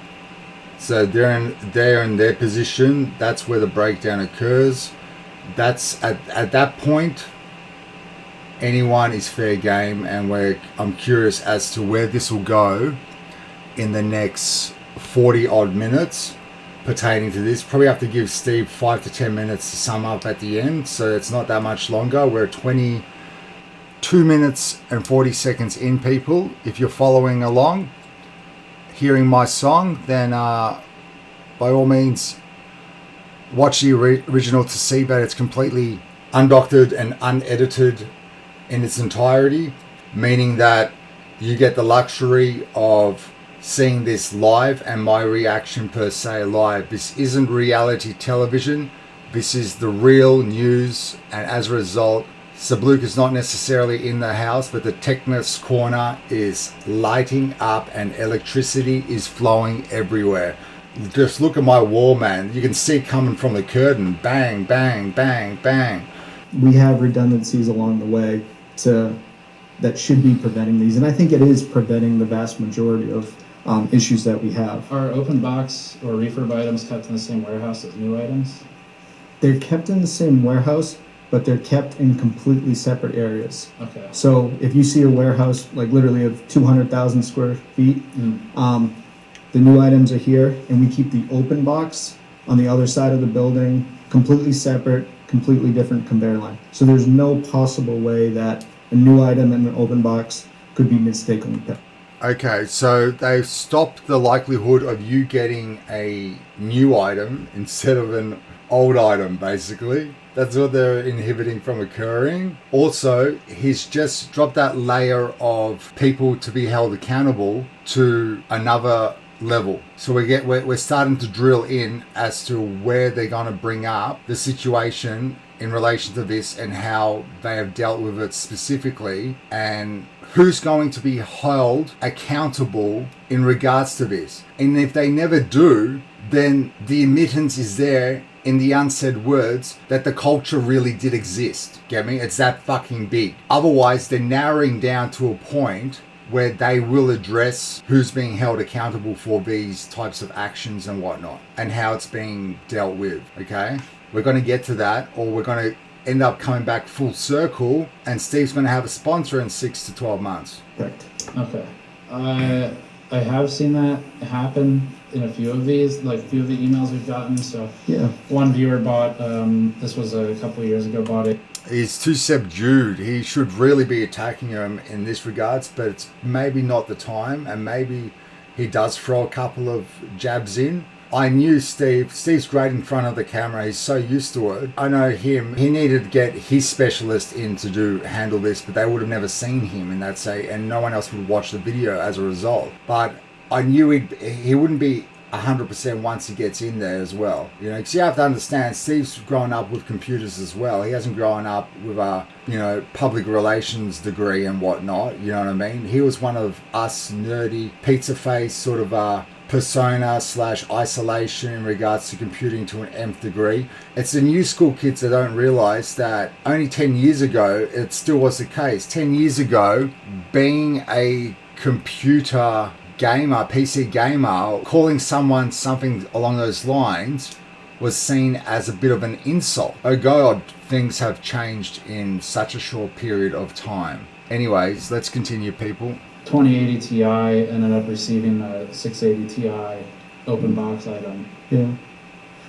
So they're in their position. That's where the breakdown occurs. That's at that point, anyone is fair game, and I'm curious as to where this will go in the next 40 odd minutes pertaining to this. Probably have to give Steve 5 to 10 minutes to sum up at the end, so it's not that much longer. We're 22 minutes and 40 seconds in, people. If you're following along, hearing my song, then by all means watch the original to see that it's completely undoctored and unedited in its entirety, meaning that you get the luxury of seeing this live and my reaction per se live. This isn't reality television. This is the real news, and as a result, Sabluke is not necessarily in the house, but the Techness Corner is lighting up and electricity is flowing everywhere. Just look at my wall, man. You can see it coming from the curtain. Bang, bang, bang, bang. we have redundancies along the way that should be preventing these, and I think it is preventing the vast majority of issues that we have. Are open box or refurb items kept in the same warehouse as new items? They're kept in the same warehouse, but they're kept in completely separate areas. Okay. So if you see a warehouse like literally of 200,000 square feet, the new items are here, and we keep the open box on the other side of the building, completely separate, completely different conveyor line. So there's no possible way that a new item and an open box could be mistakenly picked. Okay, so they've stopped the likelihood of you getting a new item instead of an old item, basically. That's what they're inhibiting from occurring. Also, he's just dropped that layer of people to be held accountable to another level. So we're starting to drill in as to where they're going to bring up the situation in relation to this and how they have dealt with it specifically, and who's going to be held accountable in regards to this. And if they never do, then the admittance is there in the unsaid words that the culture really did exist. Get me? It's that fucking big. Otherwise, they're narrowing down to a point where they will address who's being held accountable for these types of actions and whatnot, and how it's being dealt with, okay? We're going to get to that, or we're going to end up coming back full circle, and Steve's going to have a sponsor in 6 to 12 months. Correct. Okay. I have seen that happen in a few of these, like a few of the emails we've gotten. So Yeah. one viewer bought, this was a couple of years ago, bought it. He's too subdued. He should really be attacking him in this regards, but it's maybe not the time, and maybe he does throw a couple of jabs in. I knew Steve's great in front of the camera. He's so used to it. I know him. He needed to get his specialist in to handle this, but they would have never seen him in that say, and no one else would watch the video as a result. But I knew he wouldn't be 100% once he gets in there as well. You know, because you have to understand, Steve's grown up with computers as well. He hasn't grown up with a, public relations degree and whatnot. You know what I mean? He was one of us nerdy, pizza face sort of persona / isolation in regards to computing to an nth degree. It's the new school kids that don't realize that only 10 years ago it still was the case. 10 years ago, being a computer gamer, PC gamer, calling someone something along those lines was seen as a bit of an insult. Oh God, things have changed in such a short period of time. Anyways, let's continue, people. 2080 Ti ended up receiving a 680 Ti open box item. Yeah.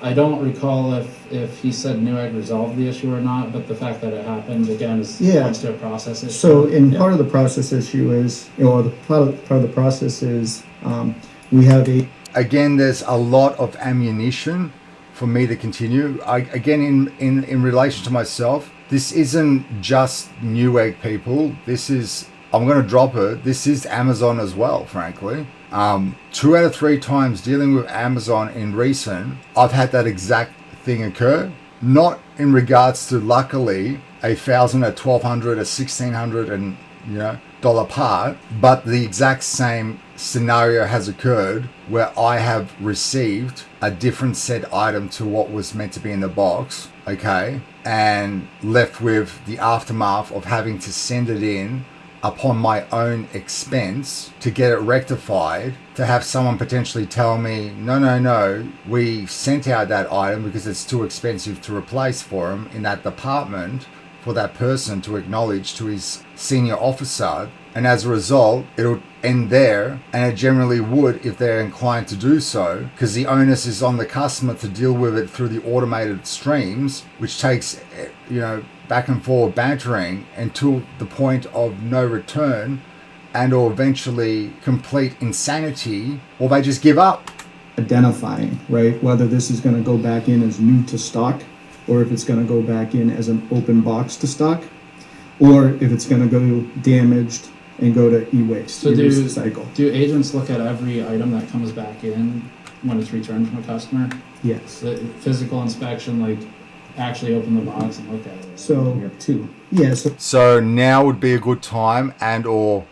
I don't recall if he said Newegg resolved the issue or not, but the fact that it happened again is points to a process issue. So, part of the process issue is, part of the process is, we have Again, there's a lot of ammunition for me to continue. In relation to myself, this isn't just Newegg, people. This is, I'm going to drop it. This is Amazon as well, frankly. 2 out of 3 times dealing with Amazon in recent, I've had that exact thing occur. Not in regards to, luckily, $1,000, $1,200, $1,600, and $1,600 part, but the exact same scenario has occurred where I have received a different said item to what was meant to be in the box, okay, and left with the aftermath of having to send it in upon my own expense to get it rectified, to have someone potentially tell me, no, we sent out that item because it's too expensive to replace for him in that department, for that person to acknowledge to his senior officer, and as a result it'll end there, and it generally would if they're inclined to do so, because the onus is on the customer to deal with it through the automated streams, which takes, back and forth bantering until the point of no return, and or eventually complete insanity, or they just give up. Identifying, right, whether this is going to go back in as new to stock, or if it's going to go back in as an open box to stock, or if it's going to go damaged and go to e-waste. So cycle. Do agents look at every item that comes back in when it's returned from a customer? Yes. The physical inspection, like actually open the box and look at it? So We have two. yeah, So now would be a good time, and or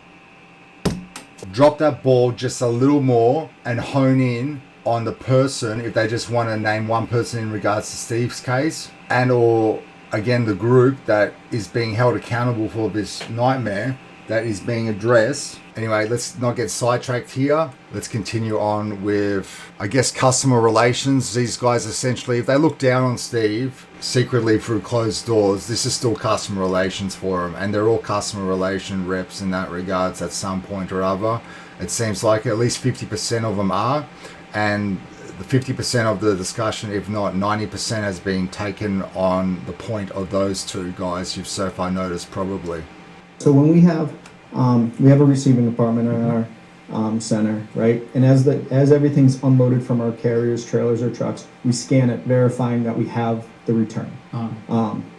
drop that ball just a little more and hone in on the person, if they just want to name one person in regards to Steve's case, and or again the group that is being held accountable for this nightmare that is being addressed. Anyway, let's not get sidetracked here. Let's continue on with, I guess, customer relations. These guys essentially, if they look down on Steve secretly through closed doors, this is still customer relations for them, and they're all customer relation reps in that regards at some point or other. It seems like at least 50% of them are, and the 50% of the discussion, if not 90%, has been taken on the point of those two guys you've so far noticed probably. So when we have a receiving department in our center, right? And as everything's unloaded from our carriers, trailers, or trucks, we scan it, verifying that we have the return,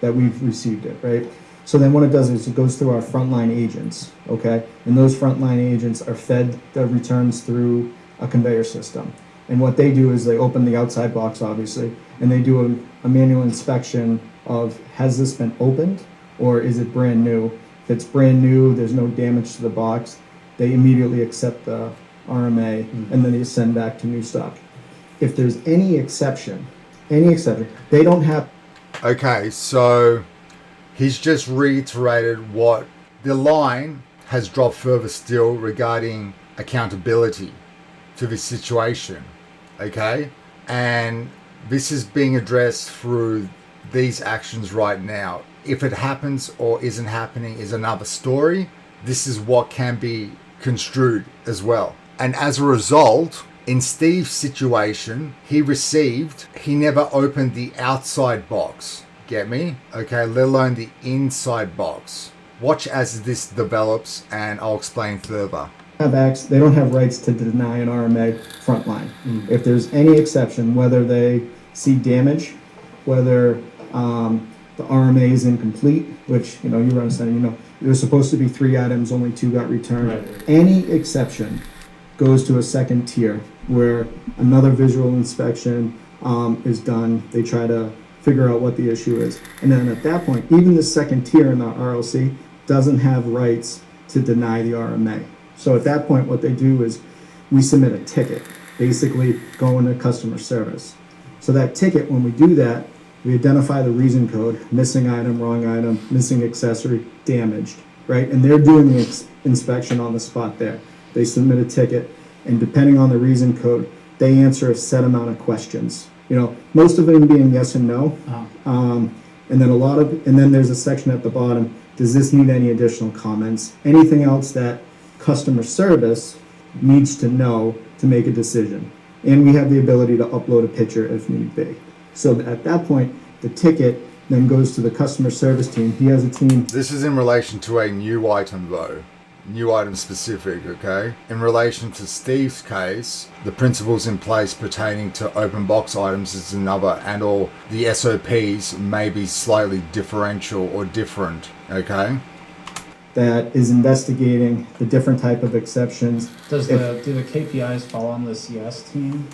that we've received it, right? So then what it does is it goes through our frontline agents, okay? And those frontline agents are fed the returns through a conveyor system. And what they do is they open the outside box, obviously, and they do a manual inspection of, has this been opened or is it brand new? If it's brand new, there's no damage to the box, they immediately accept the RMA, and then they send back to new stock. If there's any exception, they don't have. Okay, so he's just reiterated what the line has dropped further still regarding accountability to this situation, okay? And this is being addressed through these actions right now. If it happens or isn't happening is another story. This is what can be construed as well. And as a result, in Steve's situation, he never opened the outside box. Get me? Okay, let alone the inside box. Watch as this develops and I'll explain further. They don't have rights to deny an RMA frontline. If there's any exception, whether they see damage, whether the RMA is incomplete, which, you run a center, there's supposed to be 3 items, only 2 got returned. Right. Any exception goes to a second tier where another visual inspection is done. They try to figure out what the issue is. And then at that point, even the second tier in the RLC doesn't have rights to deny the RMA. So at that point, what they do is we submit a ticket, basically going to customer service. So that ticket, when we do that, we identify the reason code, missing item, wrong item, missing accessory, damaged, right? And they're doing the inspection on the spot there. They submit a ticket, and depending on the reason code, they answer a set amount of questions. Most of them being yes and no. And then there's a section at the bottom. Does this need any additional comments? Anything else that customer service needs to know to make a decision. And we have the ability to upload a picture if need be. So at that point, the ticket then goes to the customer service team. He has a team. This is in relation to a new item though. New item specific, okay? In relation to Steve's case, the principles in place pertaining to open box items is another, and or the SOPs may be slightly differential or different, okay? That is investigating the different type of exceptions. Do the KPIs fall on the CS team?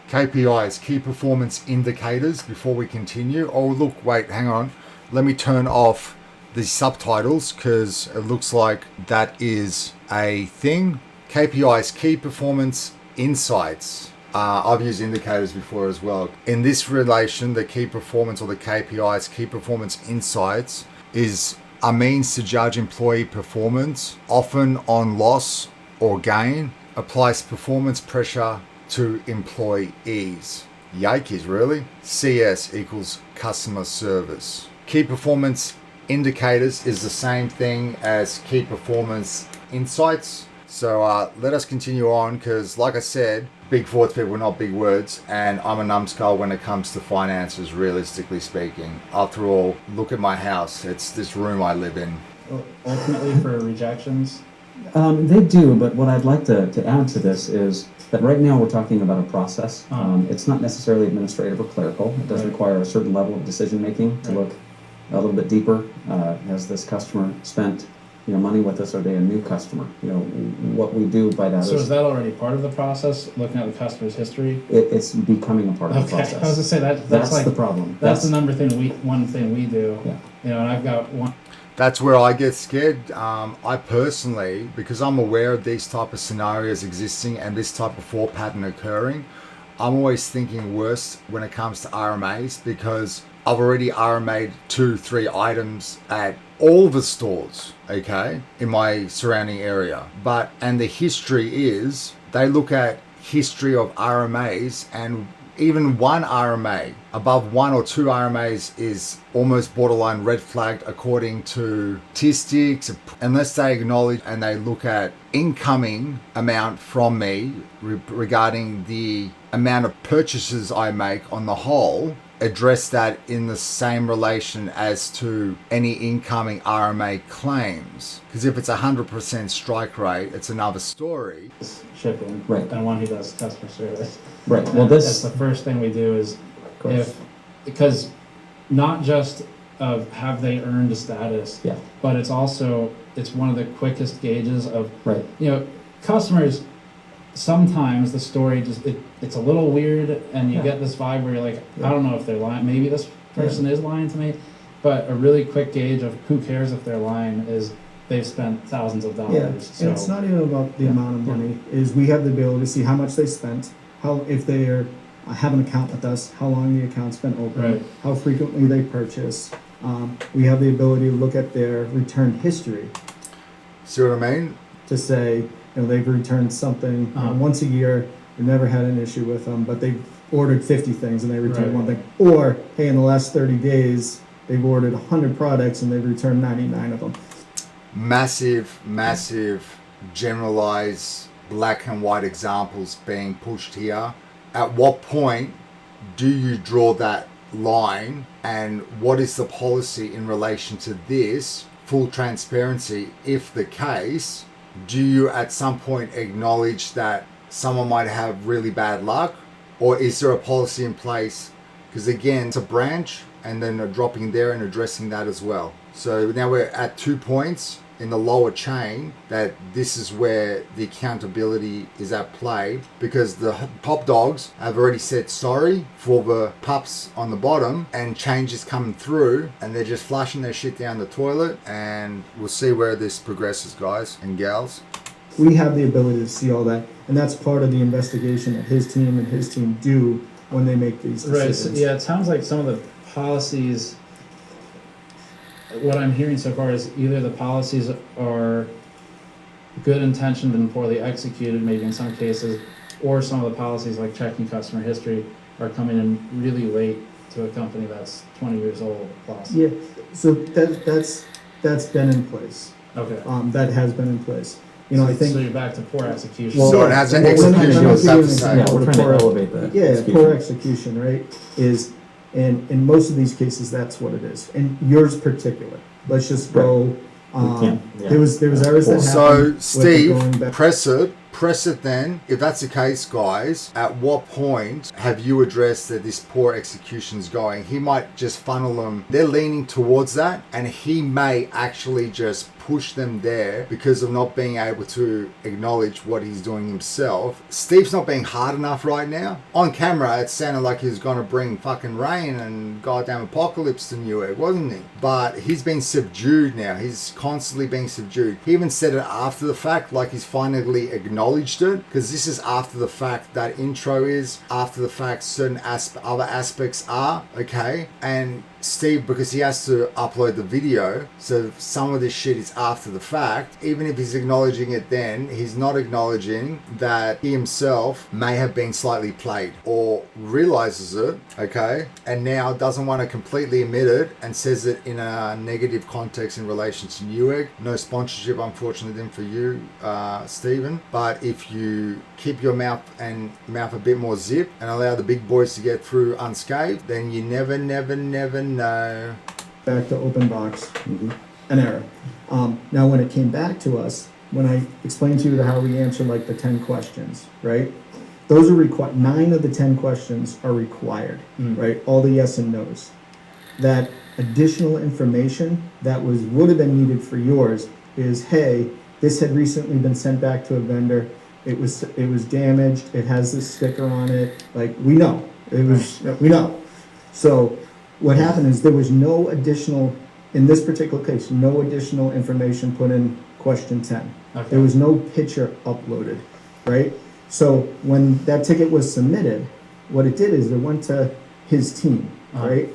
KPIs, key performance indicators, before we continue. Oh, look, wait, hang on. Let me turn off the subtitles because it looks like that is a thing. KPIs, key performance insights. I've used indicators before as well. In this relation, the key performance or the KPIs, key performance insights, is a means to judge employee performance, often on loss or gain, applies performance pressure to employees. Yankees, really? CS equals customer service. Key performance indicators is the same thing as key performance insights. So let us continue on, because like I said, big thoughts, people, not big words, and I'm a numbskull when it comes to finances, realistically speaking. After all, look at my house. It's this room I live in. Ultimately, for rejections, They do, but what I'd like to add to this is that right now we're talking about a process. It's not necessarily administrative or clerical. It does require a certain level of decision making to look a little bit deeper. Has this customer spent money with us? Are they a new customer? What we do by that so is that already part of the process, looking at the customer's history? It's becoming a part of the process. I was gonna say that's like the problem. That's the one thing we do. Yeah. And I've got one. That's where I get scared. I personally, because I'm aware of these type of scenarios existing and this type of thought pattern occurring, I'm always thinking worse when it comes to RMAs, because I've already RMA'd 2-3 items at all the stores, okay, in my surrounding area. And the history is, they look at history of RMAs, and even one RMA, above 1 or 2 RMAs, is almost borderline red flagged according to statistics, unless they acknowledge and they look at incoming amount from me regarding the amount of purchases I make on the whole, address that in the same relation as to any incoming RMA claims. Because if it's 100% strike rate, it's another story. Shipping, Right. and one who does customer service. Right. Well, that's the first thing we do is because not just of have they earned a status, but it's one of the quickest gauges of customers. Sometimes the story it's a little weird, and you get this vibe where you're like, I don't know if they're lying. Maybe this person is lying to me, but a really quick gauge of who cares if they're lying is they've spent thousands of dollars. Yeah, So, and it's not even about the amount of money. Is we have the ability to see how much they spent, if they have an account with us, how long the account's been open, how frequently they purchase. We have the ability to look at their return history. See what I mean? To say, they've returned something once a year. We've never had an issue with them, but they've ordered 50 things and they returned one thing. Or, hey, in the last 30 days, they've ordered 100 products and they've returned 99 of them. Massive generalized black and white examples being pushed here. At what point do you draw that line, and what is the policy in relation to this? Full transparency, if the case, do you at some point acknowledge that someone might have really bad luck, or is there a policy in place? Because again, it's a branch, and then dropping there and addressing that as well. So now we're at 2 points in the lower chain that this is where the accountability is at play, because the top dogs have already said sorry for the pups on the bottom, and change is coming through, and they're just flushing their shit down the toilet, and we'll see where this progresses, guys and gals. We have the ability to see all that, and that's part of the investigation that his team and his team do when they make these decisions. Right. So, yeah, it sounds like some of the policies. What I'm hearing so far is either the policies are good intentioned and poorly executed, maybe in some cases, or some of the policies like checking customer history are coming in really late to a company that's 20 years old plus. Yeah, so that's been in place. Okay. That has been in place. I think. So you're back to poor execution. So it has an Let me execution. give you an Say. example. we're trying to elevate that. Yeah, execution. poor execution, right? And in most of these cases, that's what it is. And yours particular. Let's just go. There was errors that happened. So with Steve, going back. press it then. If that's the case, guys, at what point have you addressed that this poor execution's going? He might just funnel them. They're leaning towards that, and he may actually just pushed them there because of not being able to acknowledge what he's doing himself. Steve's not being hard enough right now. On camera, it sounded like he was going to bring fucking rain and goddamn apocalypse to Newegg, wasn't he? But he's been subdued now. He's constantly being subdued. He even said it after the fact, like he's finally acknowledged it, because this is after the fact. That intro is after the fact. Certain other aspects are, okay? And Steve, because he has to upload the video, so some of this shit is after the fact. Even if he's acknowledging it then, he's not acknowledging that he himself may have been slightly played, or realizes it, okay, and now doesn't want to completely admit it and says it in a negative context in relation to Newegg. No sponsorship, unfortunately, then for you, Stephen. But if you keep your mouth a bit more zip and allow the big boys to get through unscathed, then you never know. Back to open box, an error. Now, when it came back to us, when I explained to you how we answer like the 10 questions, right? Those are required. 9 of the 10 questions are required, right? All the yes and no's. That additional information that would have been needed for yours is, hey, this had recently been sent back to a vendor. It was damaged. It has this sticker on it. Like, we know. We know. So what happened is there was no additional, in this particular case, no additional information put in question 10. Okay. There was no picture uploaded, right? So when that ticket was submitted, what it did is it went to his team, right?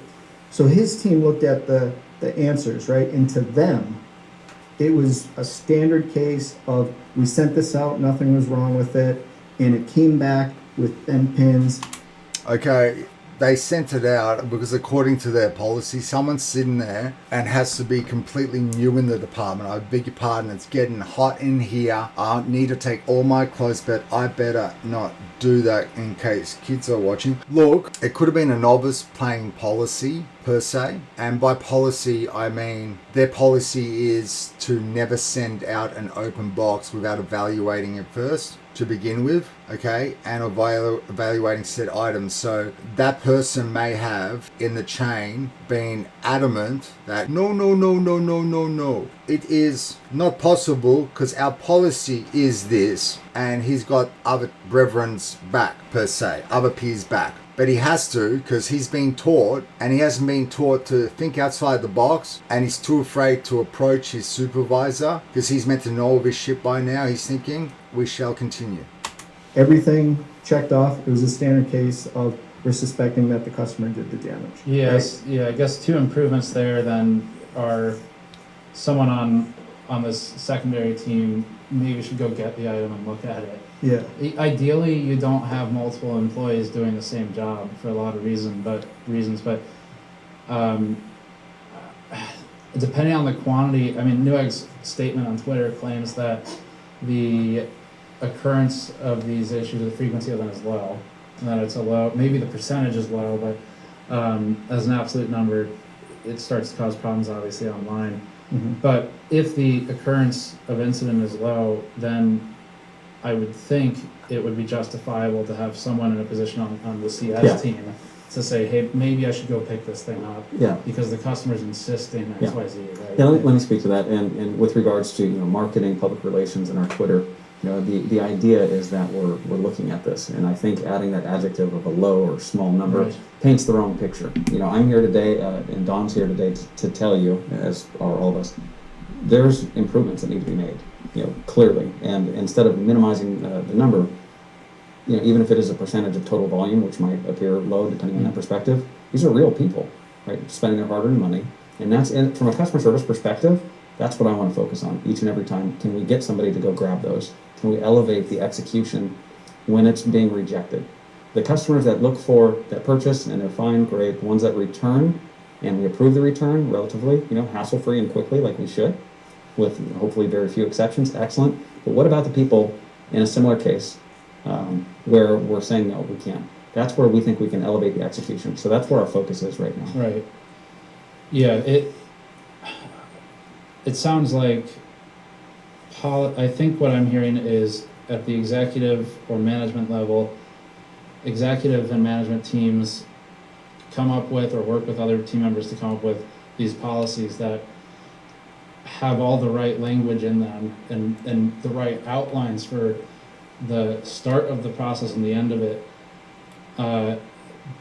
So his team looked at the answers, right? And to them, it was a standard case of, we sent this out, nothing was wrong with it, and it came back with bent pins. Okay, they sent it out because according to their policy, someone's sitting there and has to be completely new in the department. I beg your pardon, it's getting hot in here. I need to take all my clothes, but I better not do that in case kids are watching. Look, it could have been a novice playing policy per se, and by policy I mean their policy is to never send out an open box without evaluating it first to begin with, okay, and evaluating said items. So that person may have in the chain been adamant that no, it is not possible because our policy is this, and he's got other brethren's back per se, other peers back. But he has to, because he's being taught, and he hasn't been taught to think outside the box, and he's too afraid to approach his supervisor, because he's meant to know all this shit by now. He's thinking, we shall continue. Everything checked off. It was a standard case of, we're suspecting that the customer did the damage. Yes, right? yeah, I guess 2 improvements there then are someone on this secondary team maybe should go get the item and look at it. Yeah. Ideally, you don't have multiple employees doing the same job for a lot of reasons, but depending on the quantity, I mean, Newegg's statement on Twitter claims that the occurrence of these issues, the frequency of them is low, and that it's a low, maybe the percentage is low, but as an absolute number, it starts to cause problems obviously online. But if the occurrence of incident is low, then I would think it would be justifiable to have someone in a position on the CS team to say, hey, maybe I should go pick this thing up because the customer's insisting X, Y, Z, right? Yeah, let me speak to that. And with regards to marketing, public relations, and our Twitter, the idea is that we're looking at this, and I think adding that adjective of a low or small number paints the wrong picture. I'm here today, and Don's here today to tell you, as are all of us, there's improvements that need to be made, clearly. And instead of minimizing the number, even if it is a percentage of total volume, which might appear low depending on that perspective, these are real people, right? Spending their hard-earned money, and from a customer service perspective, that's what I want to focus on each and every time. Can we get somebody to go grab those? Can we elevate the execution when it's being rejected? The customers that look for that purchase and they're fine, great. The ones that return and we approve the return relatively, hassle-free and quickly, like we should, with hopefully very few exceptions, excellent. But what about the people in a similar case where we're saying no, we can't? That's where we think we can elevate the execution. So that's where our focus is right now. Right. Yeah. It sounds like, I think what I'm hearing is at the executive or management level, executive and management teams come up with or work with other team members to come up with these policies that have all the right language in them and the right outlines for the start of the process and the end of it.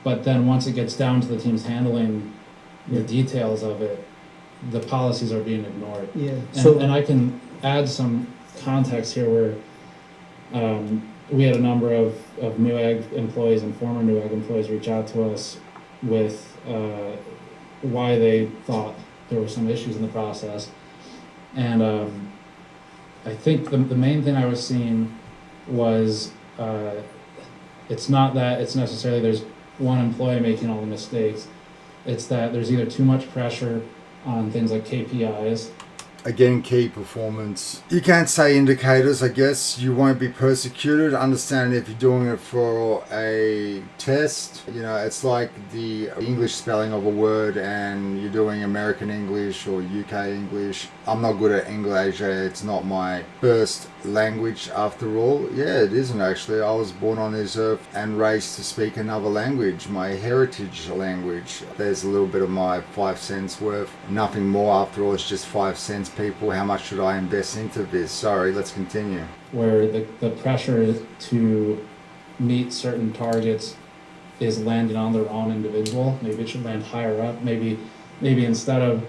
But then once it gets down to the teams handling the details of it, the policies are being ignored. Yeah. And I can add some context here where we had a number of Newegg employees and former Newegg employees reach out to us with why they thought there were some issues in the process. And I think the main thing I was seeing was it's not that it's necessarily there's one employee making all the mistakes. It's that there's either too much pressure on things like KPIs. Again, key performance. You can't say indicators, I guess. You won't be persecuted. Understand if you're doing it for a test. You know, it's like the English spelling of a word and you're doing American English or UK English. I'm not good at English. It's not my first language after all. Yeah, it isn't actually. I was born on this earth and raised to speak another language, my heritage language. There's a little bit of my 5 cents worth. Nothing more after all. It's just 5 cents. People, how much should I invest into this? Sorry, let's continue. Where the pressure to meet certain targets is landing on their own individual. Maybe it should land higher up. Maybe instead of,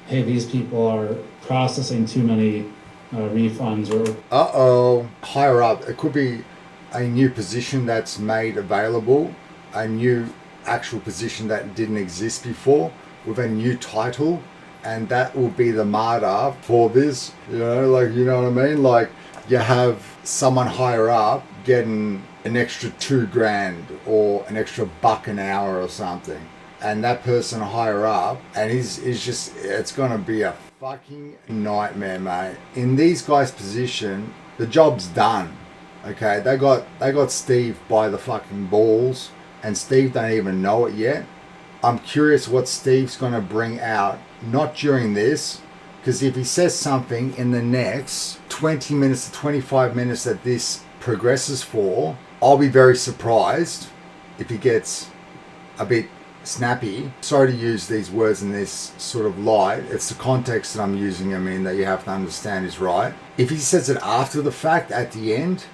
hey, these people are processing too many refunds or... Higher up. It could be a new position that's made available, a new actual position that didn't exist before with a new title. And that will be the martyr for this, you know what I mean? Like, you have someone higher up getting an extra $2,000 or an extra $1 an hour or something. And that person higher up, and is just, it's going to be a fucking nightmare, mate. In these guys' position, the job's done, okay? They got Steve by the fucking balls, and Steve don't even know it yet. I'm curious what Steve's going to bring out. Not during this, because if he says something in the next 20 minutes to 25 minutes that this progresses for, I'll be very surprised if he gets a bit snappy. Sorry to use these words in this sort of light. It's the context that I'm using them in that you have to understand is right. If he says it after the fact, at the end,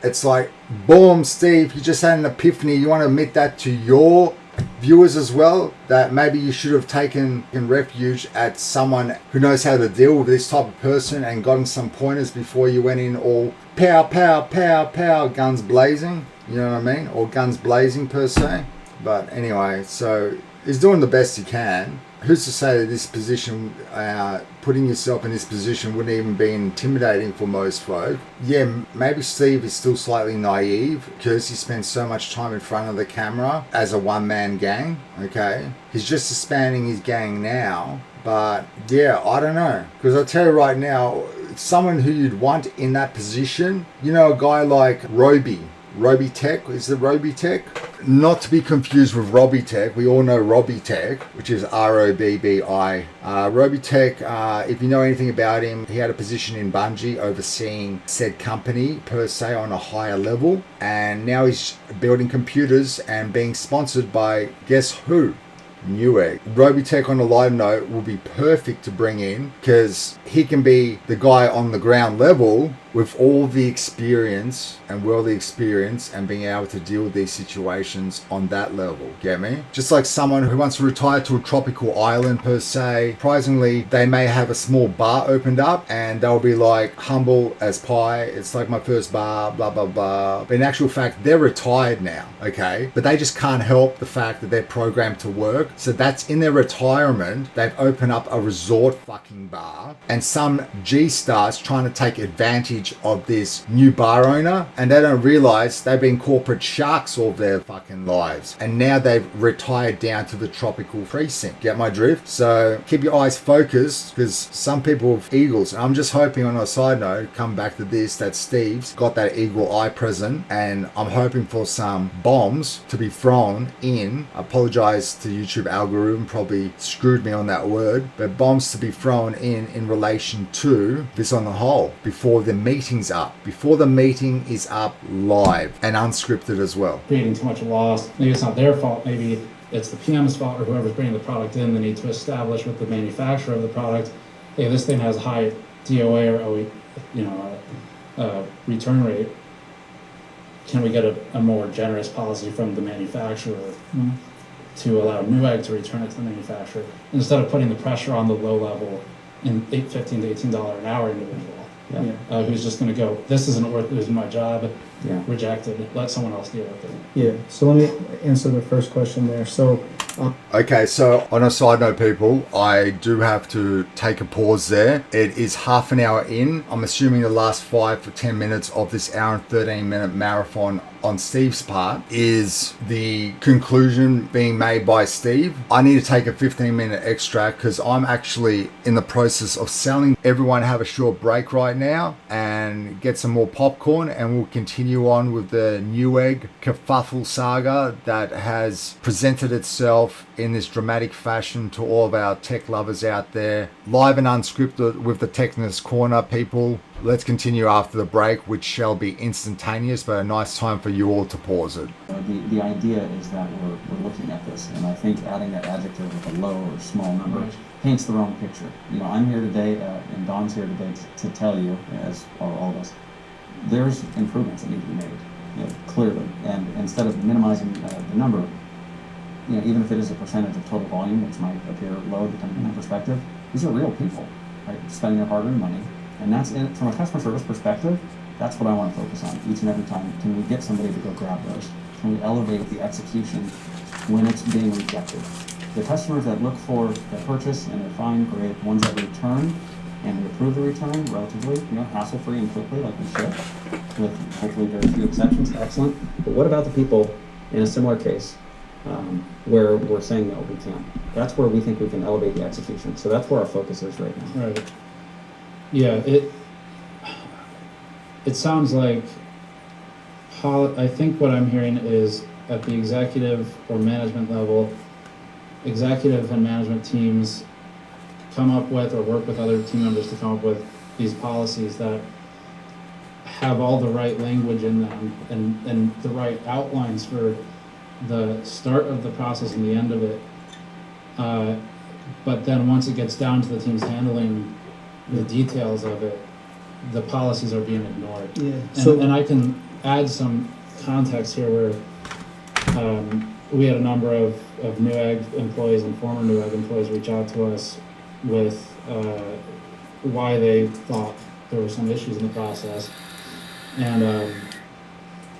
it's like, boom, Steve, you just had an epiphany. You want to admit that to your viewers as well, that maybe you should have taken refuge at someone who knows how to deal with this type of person and gotten some pointers before you went in all pow, pow, pow, pow, guns blazing, you know what I mean? Or guns blazing per se. But anyway, so he's doing the best he can. Who's to say that this position, putting yourself in this position wouldn't even be intimidating for most folk? Yeah, maybe Steve is still slightly naive because he spends so much time in front of the camera as a one-man gang, okay? He's just expanding his gang now, but yeah, I don't know. Because I'll tell you right now, someone who you'd want in that position, you know, a guy like Robitech, is it Robitech? Not to be confused with Robitech. We all know Robitech, which is R-O-B-B-I. Robitech, if you know anything about him, he had a position in Bungie overseeing said company per se on a higher level. And now he's building computers and being sponsored by, guess who? Newegg. Robitech, on a live note, will be perfect to bring in because he can be the guy on the ground level with all the experience and worldly experience and being able to deal with these situations on that level. Get me? Just like someone who wants to retire to a tropical island per se. Surprisingly, they may have a small bar opened up and they'll be like humble as pie. It's like my first bar, blah, blah, blah. But in actual fact, they're retired now, okay? But they just can't help the fact that they're programmed to work. So that's in their retirement. They've opened up a resort fucking bar and some G-stars trying to take advantage of this new bar owner, and they don't realize they've been corporate sharks all their fucking lives, and now they've retired down to the tropical precinct. Get my drift? So keep your eyes focused, because some people have eagles, and I'm just hoping, on a side note, come back to this, that Steve's got that eagle eye present, and I'm hoping for some bombs to be thrown in. I apologize to YouTube algorithm, probably screwed me on that word, but bombs to be thrown in relation to this on the whole before the meeting's up, before the meeting is up live and unscripted as well. Creating too much loss. Maybe it's not their fault. Maybe it's the PM's fault or whoever's bringing the product in. They need to establish with the manufacturer of the product, hey, this thing has high DOA or return rate. Can we get a more generous policy from the manufacturer to allow Newegg to return it to the manufacturer instead of putting the pressure on the low level in $15 to $18 an hour individual who's just going to go, this isn't worth losing my job, rejected, let someone else deal with it. Yeah, so let me answer the first question there. So Okay, so on a side note, people, I do have to take a pause there. It is half an hour in. I'm assuming the last 5 to 10 minutes of this hour and 13-minute marathon on Steve's part is the conclusion being made by Steve. I need to take a 15-minute extract because I'm actually in the process of selling. Everyone have a short break right now and get some more popcorn, and we'll continue on with the Newegg kerfuffle saga that has presented itself in this dramatic fashion to all of our tech lovers out there. Live and unscripted with the Techness Corner, people. Let's continue after the break, which shall be instantaneous, but a nice time for you all to pause it. The idea is that we're looking at this, and I think adding that adjective with a low or small number paints the wrong picture. I'm here today, and Don's here today to tell you, as are all of us, there's improvements that need to be made, clearly. And instead of minimizing the number, even if it is a percentage of total volume, which might appear low depending on that perspective, these are real people, right? Spending their hard-earned money. And that's from a customer service perspective, that's what I want to focus on each and every time. Can we get somebody to go grab those? Can we elevate the execution when it's being rejected? The customers that look for the purchase and they're fine, great. Ones that return and we approve the return relatively, hassle-free and quickly, like we should, with hopefully very few exceptions, excellent. But what about the people in a similar case where we're saying no, we can't? That's where we think we can elevate the execution. So that's where our focus is right now. Right. Yeah, it sounds like, I think what I'm hearing is at the executive or management level, executive and management teams come up with or work with other team members to come up with these policies that have all the right language in them and the right outlines for the start of the process and the end of it. But then once it gets down to the teams handling the details of it, the policies are being ignored. And I can add some context here where we had a number of Newegg employees and former Newegg employees reach out to us with why they thought there were some issues in the process. And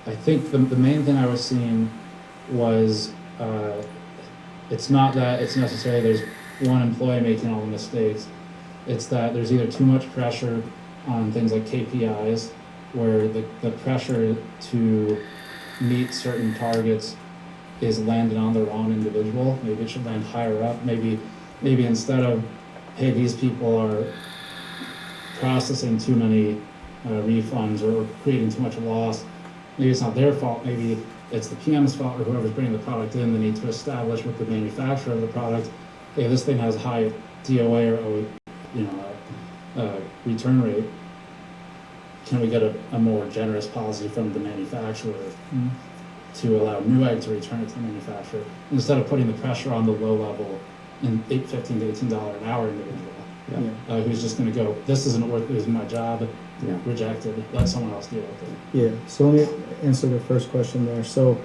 I think the main thing I was seeing was it's not that it's necessarily there's one employee making all the mistakes. It's that there's either too much pressure on things like KPIs, where the pressure to meet certain targets is landed on the wrong individual. Maybe it should land higher up. Maybe instead of, hey, these people are processing too many refunds or creating too much loss, maybe it's not their fault. Maybe it's the PM's fault or whoever's bringing the product in. They need to establish with the manufacturer of the product, hey, this thing has high DOA or return rate. Can we get a more generous policy from the manufacturer to allow Newegg to return it to the manufacturer instead of putting the pressure on the low level in $15 to $18 an hour individual who's just going to go, this isn't worth losing my job, rejected, let someone else deal with it. Yeah, so let me answer the first question there. So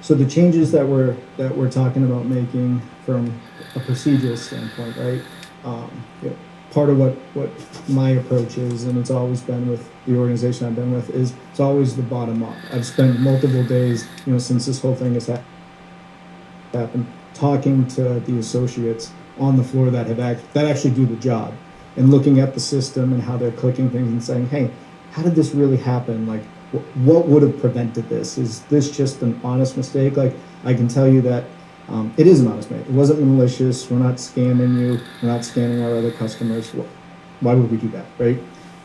so the changes that we're talking about making from a procedural standpoint, right? Part of what my approach is, and it's always been with the organization I've been with, is it's always the bottom up. I've spent multiple days, since this whole thing has happened, talking to the associates on the floor that actually do the job, and looking at the system and how they're clicking things and saying, hey, how did this really happen? Like, what would have prevented this? Is this just an honest mistake? Like, I can tell you that it is an honest mistake. It wasn't malicious. We're not scamming you. We're not scamming our other customers. Why would we do that, right?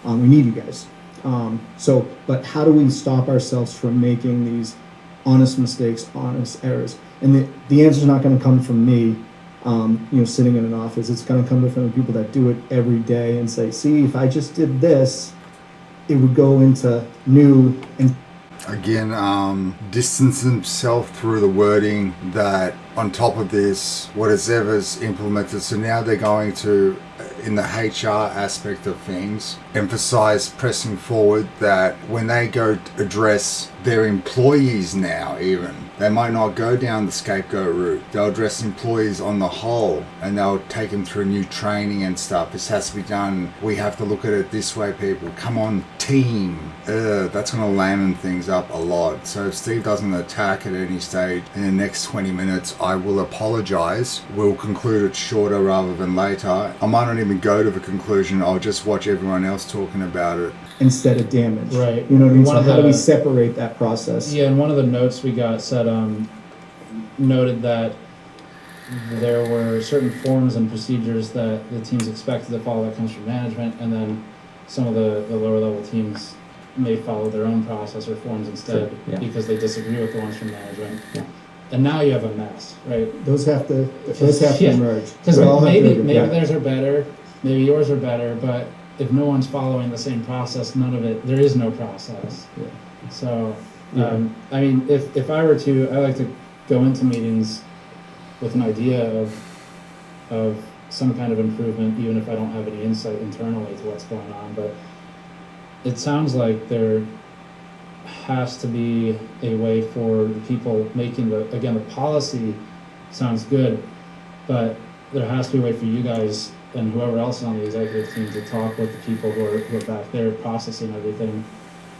We need you guys. But how do we stop ourselves from making these honest mistakes, honest errors? And the answer is not going to come from me, sitting in an office. It's going to come from the people that do it every day and say, see, if I just did this, it would go into new and again, distance himself through the wording that on top of this, whatever's implemented, so now they're going to, in the HR aspect of things, emphasize pressing forward that when they go to address their employees now, even, they might not go down the scapegoat route. They'll address employees on the whole, and they'll take them through new training and stuff. This has to be done. We have to look at it this way, people. Come on, team. That's going to lamben things up a lot. So if Steve doesn't attack at any stage in the next 20 minutes, I will apologize. We'll conclude it shorter rather than later. I might not even go to the conclusion. I'll just watch everyone else talking about it. Instead of damage. Right. You know what I mean? One So of how do we the- separate that process? Yeah, and one of the notes we got said, noted that there were certain forms and procedures that the teams expected to follow that comes from management, and then some of the lower level teams may follow their own process or forms instead Sure, yeah. because they disagree with the ones from management. Yeah. And now you have a mess, right? Those have to Yeah. merge. Because They all have to maybe agree, yeah. theirs are better, maybe yours are better, but if no one's following the same process, there is no process. Yeah. So, Yeah. I mean, if I were to, I like to go into meetings with an idea of some kind of improvement, even if I don't have any insight internally to what's going on. But it sounds like there has to be a way for the people making the policy sounds good, but there has to be a way for you guys and whoever else is on the executive team to talk with the people who are back there processing everything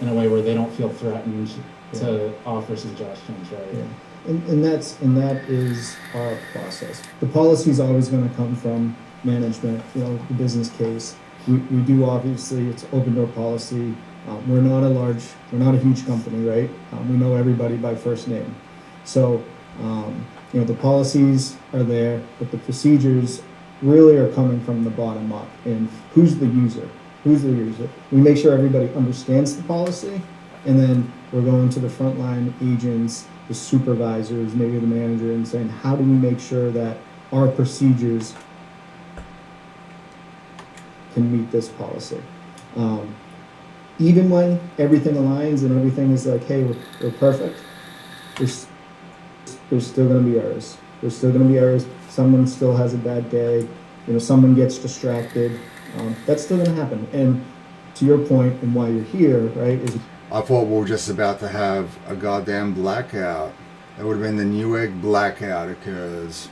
in a way where they don't feel threatened to offer suggestions, right? Yeah. And that is our process. The policy is always going to come from management, the business case. We do, obviously, it's open door policy. We're not a huge company, right? We know everybody by first name. So, the policies are there, but the procedures really are coming from the bottom up. And who's the user? We make sure everybody understands the policy, and then we're going to the frontline agents, the supervisors, maybe the manager, and saying, how do we make sure that our procedures can meet this policy? Even when everything aligns and everything is like, hey, we're perfect, there's still going to be errors. Someone still has a bad day. Someone gets distracted. That's still going to happen. And to your point, and why you're here, right, is I thought we were just about to have a goddamn blackout. It would have been the Newegg blackout because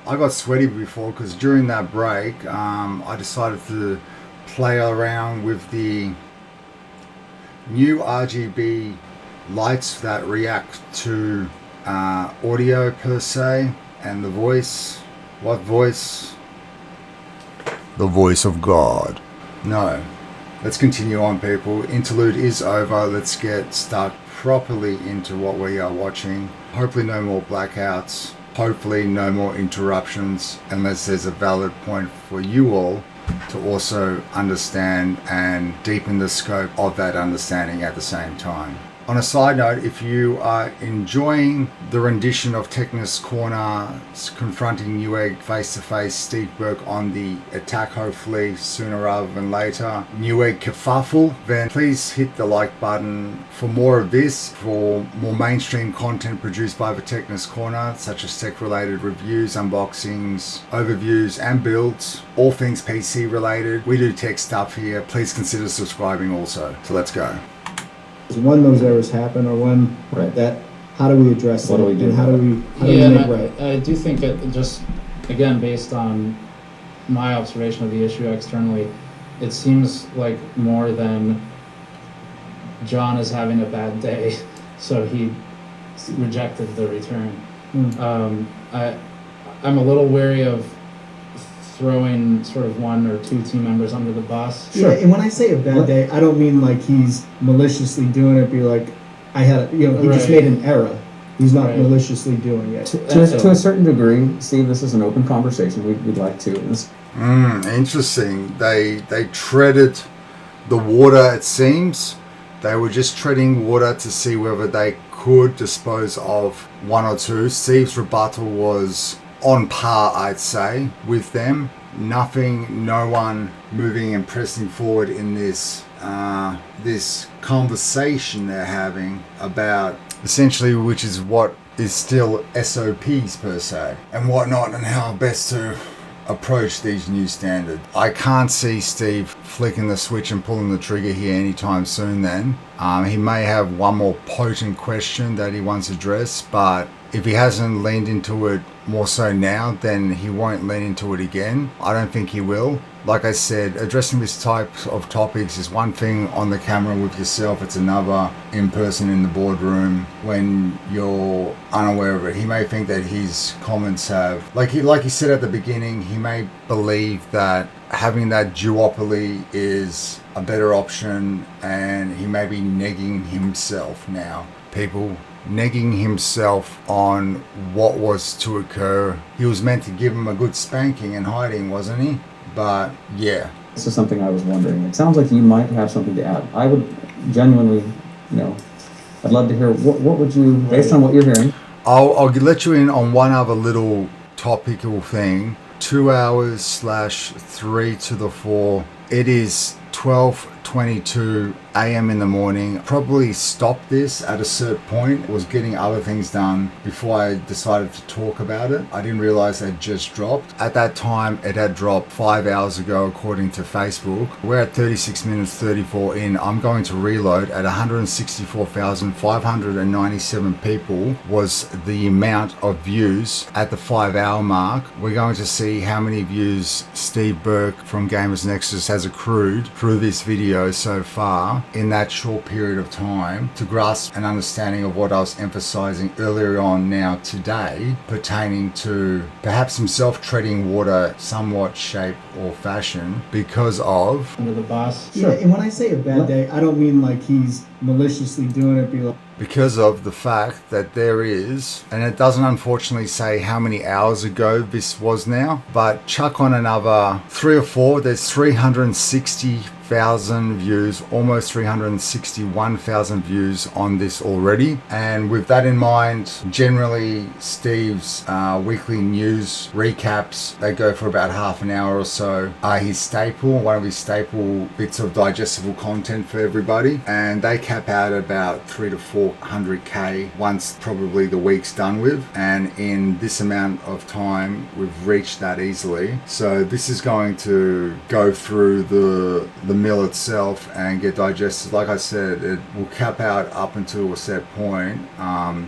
I got sweaty before because during that break, I decided to play around with the new RGB lights that react to audio per se and the voice. What voice? The voice of God. No. Let's continue on, people. Interlude is over. Let's get stuck properly into what we are watching. Hopefully no more blackouts. Hopefully no more interruptions, unless there's a valid point for you all to also understand and deepen the scope of that understanding at the same time. On a side note, if you are enjoying the rendition of Techness Corner confronting Newegg face-to-face, Steve Burke on the attack, hopefully sooner rather than later, Newegg kerfuffle, then please hit the like button for more of this, for more mainstream content produced by the Techness Corner, such as tech-related reviews, unboxings, overviews, and builds, all things PC related. We do tech stuff here. Please consider subscribing also. So let's go. when those errors happen, or when how do we address What it? do we do And how do about we make right? I do think it just, again, based on my observation of the issue externally, it seems like more than John is having a bad day, so he rejected the return. I'm a little wary of throwing sort of one or two team members under the bus. Yeah, and when I say a bad day, I don't mean like he's maliciously doing it. Be like, he just made an error. He's not maliciously doing it. To a certain degree, Steve, this is an open conversation. We'd like to. Interesting. They treaded the water, it seems. They were just treading water to see whether they could dispose of one or two. Steve's rebuttal was on par, I'd say, with them. Nothing, no one moving and pressing forward in this this conversation they're having about essentially, which is what is still SOPs per se and whatnot, and how best to approach these new standards. I can't see Steve flicking the switch and pulling the trigger here anytime soon then. He may have one more potent question that he wants addressed, but if he hasn't leaned into it more so now, then he won't lean into it again. I don't think he will. Like I said, addressing this type of topics is one thing on the camera with yourself, it's another in person in the boardroom when you're unaware of it. He may think that his comments have, like he said at the beginning, he may believe that having that duopoly is a better option, and he may be negging himself now. People negging himself on what was to occur. He was meant to give him a good spanking and hiding, wasn't he? But yeah. This is something I was wondering. It sounds like you might have something to add. I would genuinely, I'd love to hear, what would you, based on what you're hearing? I'll let you in on one other little topical thing. 2 hours / 3 to the 4. It is 12:22 a.m. in the morning. Probably stopped this at a certain point. Was getting other things done before I decided to talk about it. I didn't realize it just dropped. At that time, it had dropped 5 hours ago according to Facebook. We're at 36 minutes 34 in. I'm going to reload at 164,597 people was the amount of views at the 5 hour mark. We're going to see how many views Steve Burke from Gamers Nexus has accrued through this video so far in that short period of time to grasp an understanding of what I was emphasizing earlier on now today pertaining to perhaps himself treading water somewhat shape or fashion because of Under the boss. Yeah, and when I say a bad day, I don't mean like he's maliciously doing it. Because of the fact that there is, and it doesn't unfortunately say how many hours ago this was now, but chuck on another 3 or 4, there's 360,000 views, almost 361,000 views on this already. And with that in mind, generally Steve's weekly news recaps, they go for about half an hour or so, are his staple, one of his staple bits of digestible content for everybody. And they cap out at about 300 to 400k once probably the week's done with, and in this amount of time we've reached that easily. So this is going to go through the mill itself and get digested. Like I said, it will cap out up until a set point,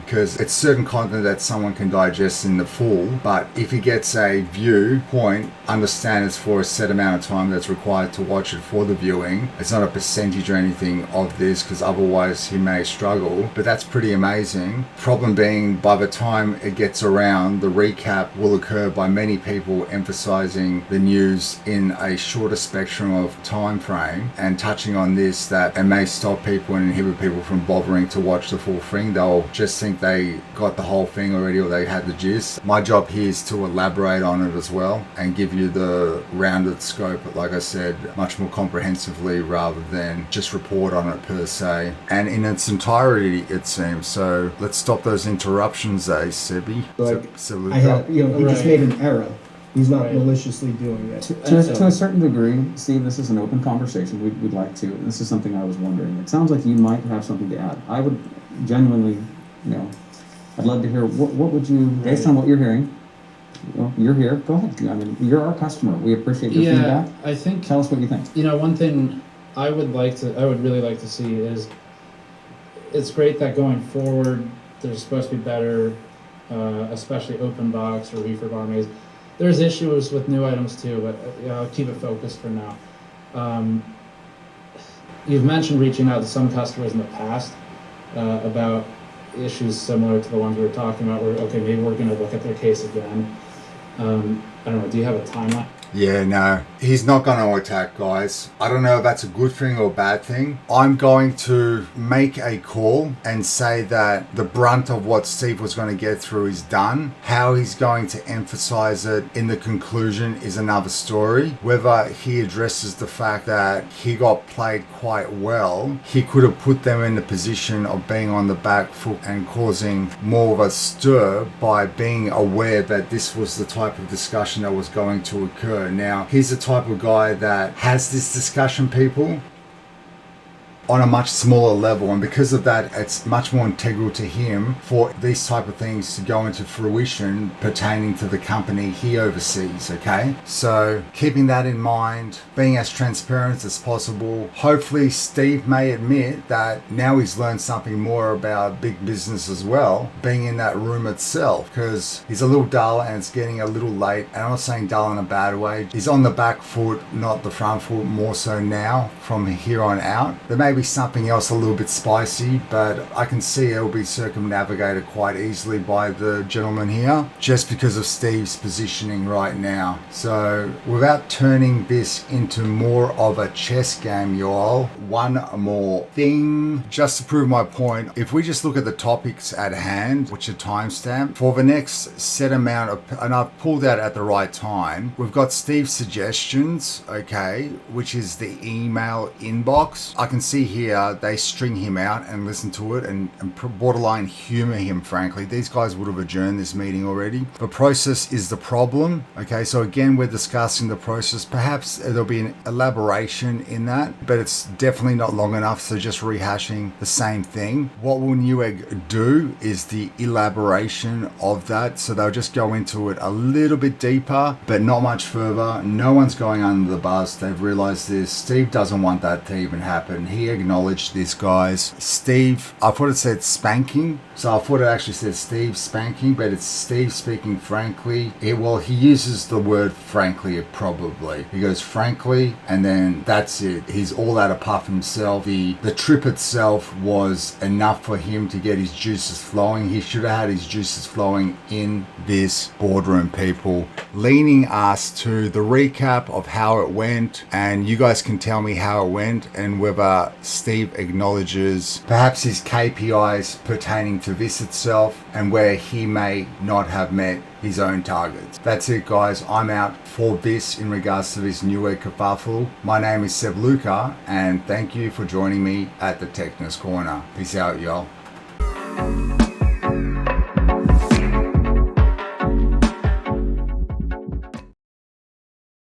because it's certain content that someone can digest in the full, but if he gets a viewpoint, understand it's for a set amount of time that's required to watch it for the viewing. It's not a percentage or anything of this, because otherwise he may struggle, but that's pretty amazing. Problem being, by the time it gets around, the recap will occur by many people emphasizing the news in a shorter spectrum of time frame and touching on this, that it may stop people and inhibit people from bothering to watch the full thing. They'll just think they got the whole thing already or they had the gist. My job here is to elaborate on it as well and give you the rounded scope, but like I said, much more comprehensively rather than just report on it per se and in its entirety, it seems. So let's stop those interruptions, Sebi. Like, Lukas. I have, he just Right. made an error. He's not Right. maliciously doing it. To a certain degree, Steve, this is an open conversation. We'd like to. This is something I was wondering. It sounds like you might have something to add. I would genuinely, I'd love to hear, what would you, based on what you're hearing, you're here, go ahead. I mean, you're our customer. We appreciate your feedback. I think, Tell us what you think. one thing I would really like to see is, it's great that going forward there's supposed to be better, especially open box or refurb RMAs. There's issues with new items too, but I'll keep it focused for now. You've mentioned reaching out to some customers in the past about issues similar to the ones we were talking about, where, okay, maybe we're going to look at their case again. I don't know, do you have a timeline? Yeah, no, he's not going to attack, guys. I don't know if that's a good thing or a bad thing. I'm going to make a call and say that the brunt of what Steve was going to get through is done. How he's going to emphasize it in the conclusion is another story. Whether he addresses the fact that he got played quite well, he could have put them in the position of being on the back foot and causing more of a stir by being aware that this was the type of discussion that was going to occur. Now, he's the type of guy that has this discussion, people. on a much smaller level, and because of that, it's much more integral to him for these type of things to go into fruition pertaining to the company he oversees. Okay, so keeping that in mind, being as transparent as possible. Hopefully Steve may admit that now he's learned something more about big business as well, being in that room itself, because he's a little dull and it's getting a little late. And I'm not saying dull in a bad way. He's on the back foot, not the front foot, more so now from here on out. There may be something else a little bit spicy, but I can see it'll be circumnavigated quite easily by the gentleman here, just because of Steve's positioning right now. So without turning this into more of a chess game, y'all, one more thing just to prove my point. If we just look at the topics at hand, which are timestamped for the next set amount of, and I've pulled that at the right time, we've got Steve's suggestions, okay, which is the email inbox. I can see here they string him out and listen to it and borderline humor him, frankly. These guys would have adjourned this meeting already. The process is the problem. Okay, so again, we're discussing the process. Perhaps there'll be an elaboration in that, but it's definitely not long enough, so just rehashing the same thing. What will Newegg do is the elaboration of that, so they'll just go into it a little bit deeper, but not much further. No one's going under the bus. They've realized this. Steve doesn't want that to even happen. He acknowledged this, guys. Steve, I thought it said spanking, so I thought it actually said Steve spanking, but it's Steve speaking frankly. Well, he uses the word frankly, probably. He goes frankly, and then that's it. He's all out of puff himself. The trip itself was enough for him to get his juices flowing. He should have had his juices flowing in this boardroom, people. Leaning us to the recap of how it went, and you guys can tell me how it went and whether Steve acknowledges perhaps his KPIs pertaining to this itself and where he may not have met his own targets. That's it, guys. I'm out for this in regards to this Newegg kerfuffle. My name is Seb Lukas, and thank you for joining me at the Techness Corner. Peace out, y'all.